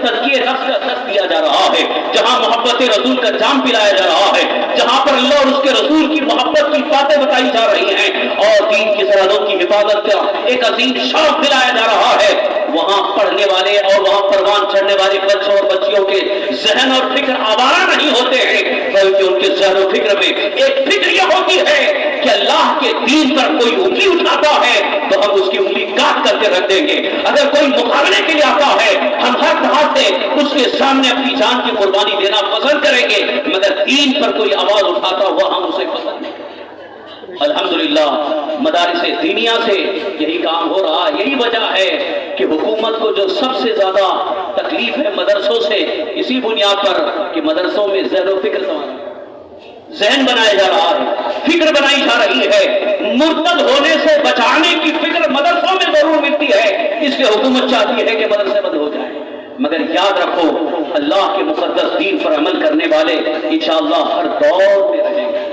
تزکیہ نفس کا درس دیا جا رہا ہے، جہاں محبت رسول کا جام پلایا جا رہا ہے، جہاں پر اللہ اور اس کے رسول کی محبت کی باتیں بتائی جا رہی ہیں اور دین کی سرحدوں کی حفاظت کا ایک عظیم شوق دلایا جا رہا ہے، وہاں پڑھنے والے اور وہاں پروان چڑھنے والے بچوں اور بچیوں کے ذہن اور فکر آوارہ نہیں ہوتے ہیں، بلکہ ان کے ذہن و فکر میں ایک فکر یہ ہوتی ہے کہ اللہ کے دین پر کوئی انگلی اٹھاتا ہے تو ہم اس کی انگلی کاٹ کر کے رکھ دیں گے، اگر کوئی مقابلے کے لیے آتا ہے ہم ہر طرح سے اس کے سامنے اپنی جان کی قربانی دینا پسند کریں گے، مگر دین پر کوئی آواز اٹھاتا ہوا ہم اسے پسند نہیں۔ الحمدللہ مدارس دینیہ سے یہی کام ہو رہا ہے۔ یہی وجہ ہے کہ حکومت کو جو سب سے زیادہ تکلیف ہے مدرسوں سے، اسی بنیاد پر کہ مدرسوں میں ذہن و فکر ذہن بنایا جا رہا ہے، فکر بنائی جا رہی ہے، مرتد ہونے سے بچانے کی فکر مدرسوں میں ضرور ملتی ہے، اس لیے حکومت چاہتی ہے کہ مدرسے بند ہو جائیں۔ مگر یاد رکھو اللہ کے مقدس دین پر عمل کرنے والے انشاءاللہ ہر دور میں رہیں گے،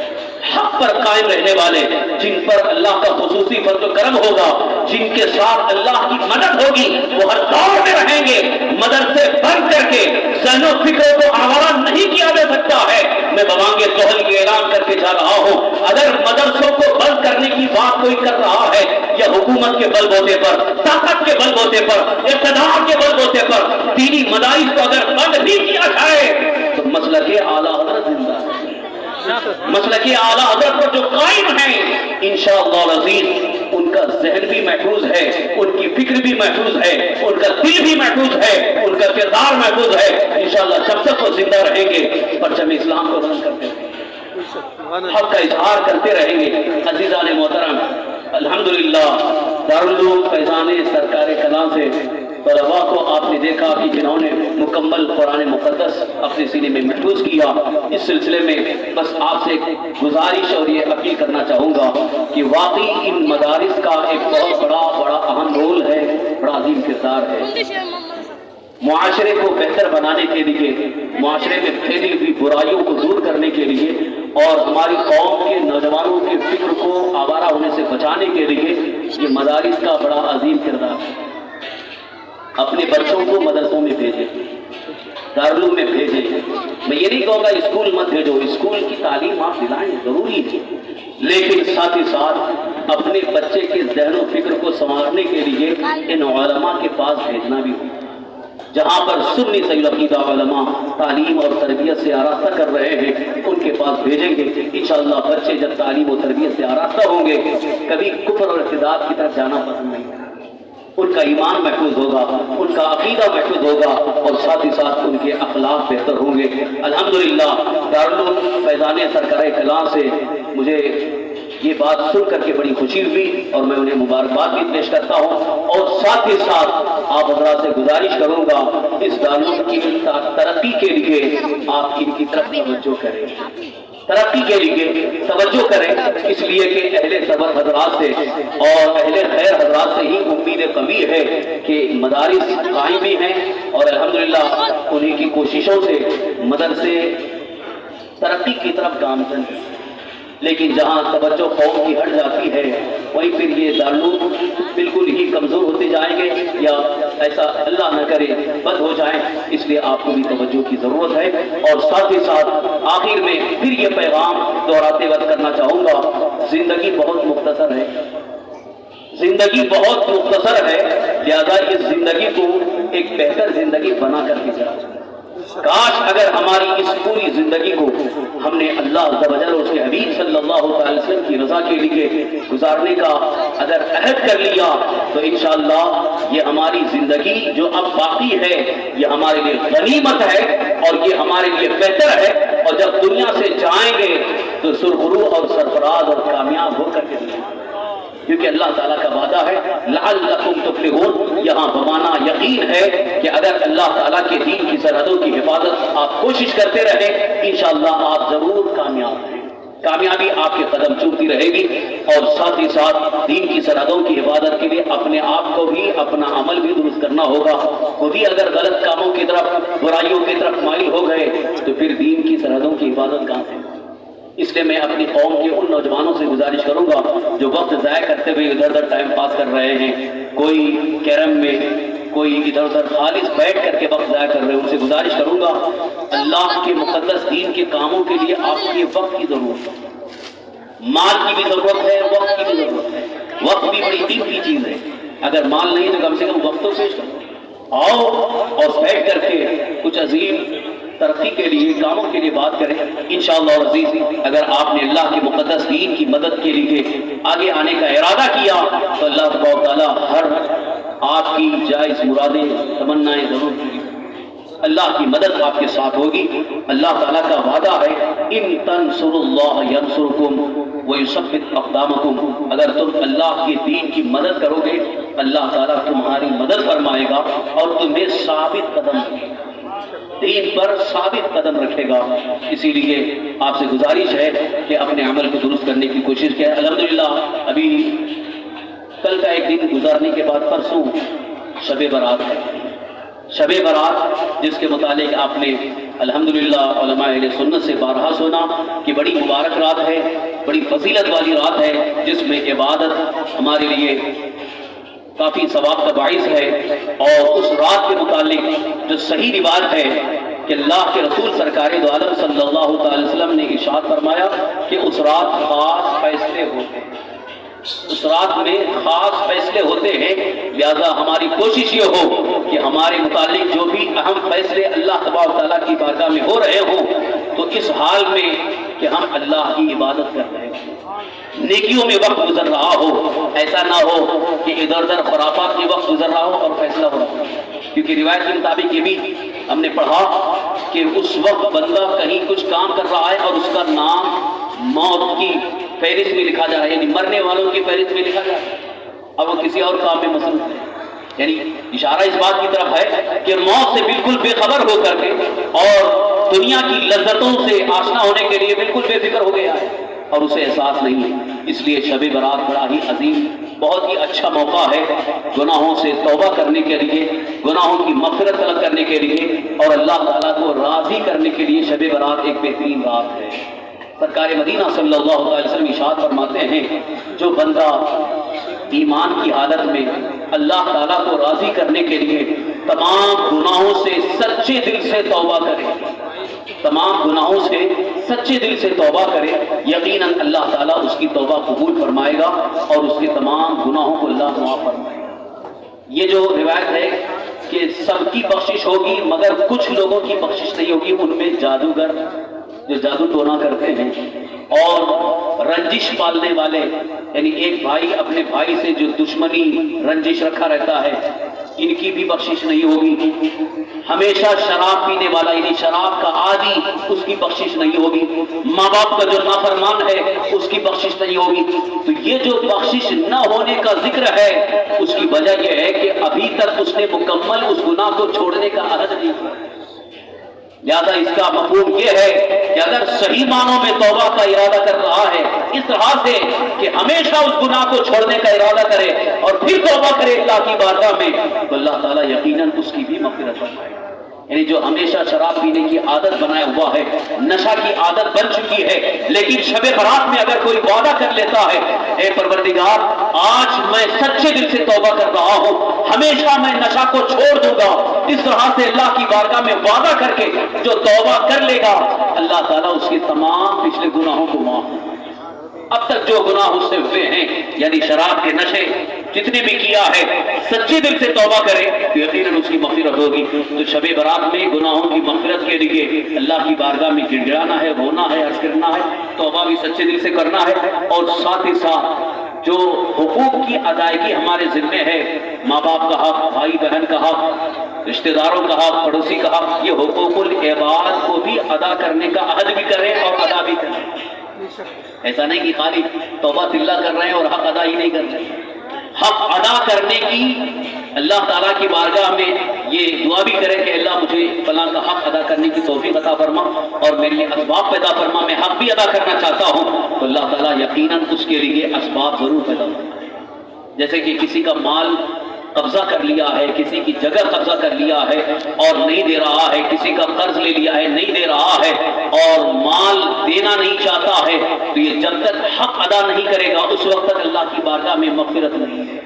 حق پر قائم رہنے والے، جن پر اللہ کا خصوصی فضل و کرم ہوگا، جن کے ساتھ اللہ کی مدد ہوگی، وہ ہر دور میں رہیں گے۔ مدرسے بند کر کے ذہن و فکروں کو آوارہ نہیں کیا جا سکتا ہے۔ میں بوانگ توحل یہ اعلان کر کے جا رہا ہوں، اگر مدرسوں کو بند کرنے کی بات کوئی کر رہا ہے یا حکومت کے بل بوتے پر، طاقت کے بل بوتے پر، اقتدار کے بل بوتے پر دینی مدارس کو اگر بند بھی کیا جائے تو مسلک اعلیٰ حضرت زندہ ہے، مسلک اعلیٰ حضرت پر جو قائم ہیں انشاءاللہ العزیز ان کا ذہن بھی محفوظ ہے، ان کی فکر بھی محفوظ ہے، ان کا دل بھی محفوظ ہے، ان کا کردار محفوظ ہے۔ انشاءاللہ جب تک وہ زندہ رہیں گے پرچم اسلام کو بلند کرتے رہیں گے، حق کا اظہار کرتے رہیں گے۔ عزیزان محترم، الحمدللہ دارالعلوم فیضان سرکار کلاں سے طلباء کو آپ نے دیکھا کہ جنہوں نے مکمل قرآن مقدس اپنے سینے میں محفوظ کیا۔ اس سلسلے میں بس آپ سے ایک گزارش اور یہ اپیل کرنا چاہوں گا کہ واقعی ان مدارس کا ایک بہت بڑا اہم رول ہے، بڑا عظیم کردار ہے۔ معاشرے کو بہتر بنانے کے لیے، معاشرے میں پھیلی ہوئی برائیوں کو دور کرنے کے لیے اور ہماری قوم کے نوجوانوں کے فکر کو آوارہ ہونے سے بچانے کے لیے یہ مدارس کا بڑا عظیم کردار ہے۔ اپنے بچوں کو مدرسوں میں بھیجیں، دارالعلوم میں بھیجیں۔ میں یہ نہیں کہوں گا اسکول مت بھیجو، اسکول کی تعلیم آپ دلائیں ضروری ہے، لیکن ساتھ ہی ساتھ اپنے بچے کے ذہن و فکر کو سنوارنے کے لیے ان علماء کے پاس بھیجنا بھی ہو، جہاں پر سنی صحیح عقیدہ علماء تعلیم اور تربیت سے آراستہ کر رہے ہیں ان کے پاس بھیجیں گے۔ انشاءاللہ بچے جب تعلیم و تربیت سے آراستہ ہوں گے کبھی کفر اور ارتداد کی طرف جانا پسند نہیں کریں، ان کا ایمان محفوظ ہوگا، ان کا عقیدہ محفوظ ہوگا اور ساتھ ہی ساتھ ان کے اخلاق بہتر ہوں گے۔ الحمدللہ دارالعلوم فیضان سرکار کلاں سے مجھے یہ بات سن کر کے بڑی خوشی ہوئی اور میں انہیں مبارکباد بھی پیش کرتا ہوں، اور ساتھ ہی ساتھ آپ حضرات سے گزارش کروں گا اس دارالعلوم کی ترقی کے لیے آپ ان کی طرف توجہ کریں، ترقی کے لیے توجہ کریں، اس لیے کہ اہل صبر حضرات سے اور اہل خیر حضرات سے ہی امید قوی ہے کہ مدارس قائم بھی ہیں اور الحمدللہ انہیں کی کوششوں سے مدرسے ترقی کی طرف گامزن ہیں۔ لیکن جہاں توجہ قوم کی ہٹ جاتی ہے وہیں پھر یہ دارالعلوم بالکل ہی کمزور ہوتے جائیں گے یا ایسا اللہ نہ کرے بند ہو جائیں، اس لیے آپ کو بھی توجہ کی ضرورت ہے۔ اور ساتھ ہی ساتھ آخر میں پھر یہ پیغام دہراتے وقت کرنا چاہوں گا، زندگی بہت مختصر ہے، زندگی بہت مختصر ہے، لہذا اس زندگی کو ایک بہتر زندگی بنا کر کے چلا۔ کاش اگر ہماری اس پوری زندگی کو ہم نے اللہ عز و جل اور اس کے حبیب صلی اللہ علیہ وسلم کی رضا کے لیے گزارنے کا اگر عہد کر لیا تو انشاءاللہ یہ ہماری زندگی جو اب باقی ہے یہ ہمارے لیے غنیمت ہے اور یہ ہمارے لیے بہتر ہے، اور جب دنیا سے جائیں گے تو سرخرو اور سرفراز اور کامیاب ہو کر کے دیں، کیونکہ اللہ تعالیٰ کا وعدہ ہے لعلکم تفلحون، یہاں بمانا یقین ہے کہ اگر اللہ تعالیٰ کے دین کی سرحدوں کی حفاظت آپ کوشش کرتے رہیں انشاءاللہ آپ ضرور کامیاب ہیں، کامیابی آپ کے قدم چومتی رہے گی۔ اور ساتھ ہی ساتھ دین کی سرحدوں کی حفاظت کے لیے اپنے آپ کو بھی اپنا عمل بھی درست کرنا ہوگا، خود ہی اگر غلط کاموں کی طرف برائیوں کی طرف مائل ہو گئے تو پھر دین کی سرحدوں کی حفاظت کہاں سے؟ اس لیے میں اپنی قوم کے ان نوجوانوں سے گزارش کروں گا جو وقت ضائع کرتے ہوئے ادھر ادھر ٹائم پاس کر رہے ہیں، کوئی کیرم میں، کوئی ادھر ادھر خالص بیٹھ کر کے وقت ضائع کر رہے ہیں، ان سے گزارش کروں گا اللہ کے مقدس دین کے کاموں کے لیے آپ کے وقت کی ضرورت ہے، مال کی بھی ضرورت ہے، وقت کی بھی ضرورت ہے، وقت بھی بڑی قیمتی چیز ہے، اگر مال نہیں تو کم سے کم وقت تو پیش کرو، آؤ اور بیٹھ کر کے کچھ عظیم ترقی کے لیے، کاموں کے لیے بات کریں انشاءاللہ عزیز۔ اگر آپ نے اللہ کے مقدس دین کی مدد کے لیے آگے آنے کا ارادہ کیا تو اللہ تبارک و تعالیٰ ہر آپ کی جائز مرادیں، تمنائیں ضرور پوری، اللہ کی مدد آپ کے ساتھ ہوگی۔ اللہ تعالیٰ کا وعدہ ہے ان تنصروا اللہ ینصرکم ویثبت اقدامکم، اگر تم اللہ کے دین کی مدد کرو گے اللہ تعالیٰ تمہاری مدد فرمائے گا اور تمہیں ثابت قدم رکھے گا، دین پر ثابت قدم رکھے گا۔ اسی لیے آپ سے گزارش ہے کہ اپنے عمل کو درست کرنے کی کوشش کریں۔ الحمدللہ ابھی کل کا ایک دن گزارنے کے بعد پرسوں شب برات ہے، شب برات جس کے متعلق آپ نے الحمدللہ علماء اہل سنت سے بارہا سنا کہ بڑی مبارک رات ہے، بڑی فضیلت والی رات ہے، جس میں عبادت ہمارے لیے کافی ثواب کا باعث ہے۔ اور اس رات کے متعلق جو صحیح روایت ہے کہ اللہ کے رسول سرکار دو عالم صلی اللہ تعالی وسلم نے ارشاد فرمایا کہ اس رات خاص فیصلے ہوتے ہیں، اس رات میں خاص فیصلے ہوتے ہیں، لہذا ہماری کوشش یہ ہو کہ ہمارے متعلق جو بھی اہم فیصلے اللہ تبارک تعالیٰ کی بارگاہ میں ہو رہے ہوں تو اس حال میں کہ ہم اللہ کی عبادت کر رہے ہیں، نیکیوں میں وقت گزر رہا ہو، ایسا نہ ہو کہ ادھر ادھر خرافات میں وقت گزر رہا ہو اور فیصلہ ہو رہا ہو۔ کیونکہ روایت کے مطابق یہ بھی ہم نے پڑھا کہ اس وقت بندہ کہیں کچھ کام کر رہا ہے اور اس کا نام موت کی فہرست میں لکھا جا رہا ہے، یعنی مرنے والوں کی فہرست میں لکھا جا رہا ہے، اب وہ کسی اور کام میں مصروف ہے۔ یعنی اشارہ اس بات کی طرف ہے کہ موت سے بالکل بے خبر ہو کر کے اور دنیا کی لذتوں سے آشنا ہونے کے لیے بالکل بے فکر ہو گیا ہے اور اسے احساس نہیں ہے۔ اس لیے شب برات بڑا ہی عظیم، بہت ہی اچھا موقع ہے گناہوں سے توبہ کرنے کے لیے، گناہوں کی مغفرت طلب کرنے کے لیے اور اللہ تعالیٰ کو راضی کرنے کے لیے شب برات ایک بہترین رات ہے۔ سرکار مدینہ صلی اللہ علیہ وسلم ارشاد فرماتے ہیں جو بندہ ایمان کی حالت میں اللہ تعالیٰ کو راضی کرنے کے لیے تمام گناہوں سے سچے دل سے توبہ کرے، تمام گناہوں سے سچے دل سے توبہ کرے، یقیناً اللہ تعالیٰ اس کی توبہ قبول فرمائے گا اور اس کے تمام گناہوں کو اللہ معاف فرمائے گا۔ یہ جو روایت ہے کہ سب کی بخشش ہوگی مگر کچھ لوگوں کی بخشش نہیں ہوگی، ان میں جادوگر جو جادو ٹونا کرتے ہیں اور رنجش پالنے والے، یعنی ایک بھائی اپنے بھائی سے جو دشمنی رنجش رکھا رہتا ہے، ان کی بھی بخشش نہیں ہوگی۔ ہمیشہ شراب پینے والا یعنی شراب کا عادی، اس کی بخشش نہیں ہوگی۔ ماں باپ کا جو نافرمان ہے اس کی بخشش نہیں ہوگی۔ تو یہ جو بخشش نہ ہونے کا ذکر ہے اس کی وجہ یہ ہے کہ ابھی تک اس نے مکمل اس گناہ کو چھوڑنے کا عہد نہیں کیا۔ لہذا اس کا مفہوم یہ ہے کہ اگر صحیح معنوں میں توبہ کا ارادہ کر رہا ہے اس طرح سے کہ ہمیشہ اس گناہ کو چھوڑنے کا ارادہ کرے اور پھر توبہ کرے اللہ کی بارگاہ میں، تو اللہ تعالیٰ یقیناً اس کی بھی مغفرت فرمائے گا۔ یعنی جو ہمیشہ شراب پینے کی عادت بنایا ہوا ہے، نشہ کی عادت بن چکی ہے، لیکن شب برات میں اگر کوئی وعدہ کر لیتا ہے اے پروردگار آج میں سچے دل سے توبہ کر رہا ہوں، ہمیشہ میں نشہ کو چھوڑ دوں گا، اس طرح سے اللہ کی بارگاہ میں وعدہ کر کے جو توبہ کر لے گا اللہ تعالیٰ اس کے تمام پچھلے گناہوں کو معاف کرے۔ اب تک جو گناہ اس سے ہوئے ہیں یعنی شراب کے نشے جتنے بھی کیا ہے، سچے دل سے توبہ کرے تو یقیناً اس کی مغفرت ہوگی۔ تو شب برات میں گناہوں کی مغفرت کے لیے اللہ کی بارگاہ میں گڑ گڑانا ہے، رونا ہے، عرض کرنا ہے، توبہ بھی سچے دل سے کرنا ہے، اور ساتھ ہی ساتھ جو حقوق کی ادائیگی ہمارے ذمے ہے، ماں باپ کا حق، بھائی بہن کا حق، رشتہ داروں کا حق، پڑوسی کا حق، یہ حقوق العباد کو بھی ادا کرنے کا عہد بھی کریں اور ادا بھی کریں۔ ایسا نہیں کہ خالی توبہ تلہ کر رہے ہیں اور حق ادا ہی نہیں کر رہے۔ حق ادا کرنے کی اللہ تعالیٰ کی بارگاہ میں یہ دعا بھی کرے کہ اللہ مجھے فلاں کا حق ادا کرنے کی توفیق عطا فرما اور میرے لیے اسباب پیدا فرما، میں حق بھی ادا کرنا چاہتا ہوں، تو اللہ تعالیٰ یقیناً اس کے لیے اسباب ضرور پیدا فرمائے۔ جیسے کہ کسی کا مال قبضہ کر لیا ہے، کسی کی جگہ قبضہ کر لیا ہے اور نہیں دے رہا ہے، کسی کا قرض لے لیا ہے نہیں دے رہا ہے اور مال دینا نہیں چاہتا ہے، تو یہ جب تک حق ادا نہیں کرے گا اس وقت تک اللہ کی بارگاہ میں مغفرت نہیں ہے۔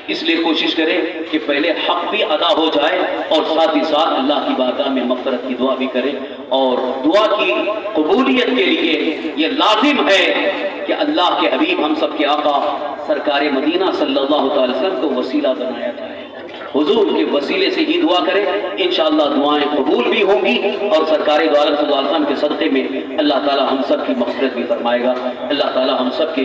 اس لیے کوشش کرے کہ پہلے حق بھی ادا ہو جائے اور ساتھ ہی ساتھ اللہ کی بارگاہ میں مغفرت کی دعا بھی کرے، اور دعا کی قبولیت کے لیے یہ لازم ہے کہ اللہ کے حبیب ہم سب کے آقا سرکار مدینہ صلی اللہ علیہ وسلم کو وسیلہ بنایا جائے۔ حضور کے وسیلے سے ہی دعا کریں، انشاءاللہ دعائیں قبول بھی ہوں گی، اور سرکار دو عالم صلی اللہ علیہ وسلم کے صدقے میں اللہ تعالی ہم سب کی مغفرت بھی فرمائے گا۔ اللہ تعالی ہم سب کے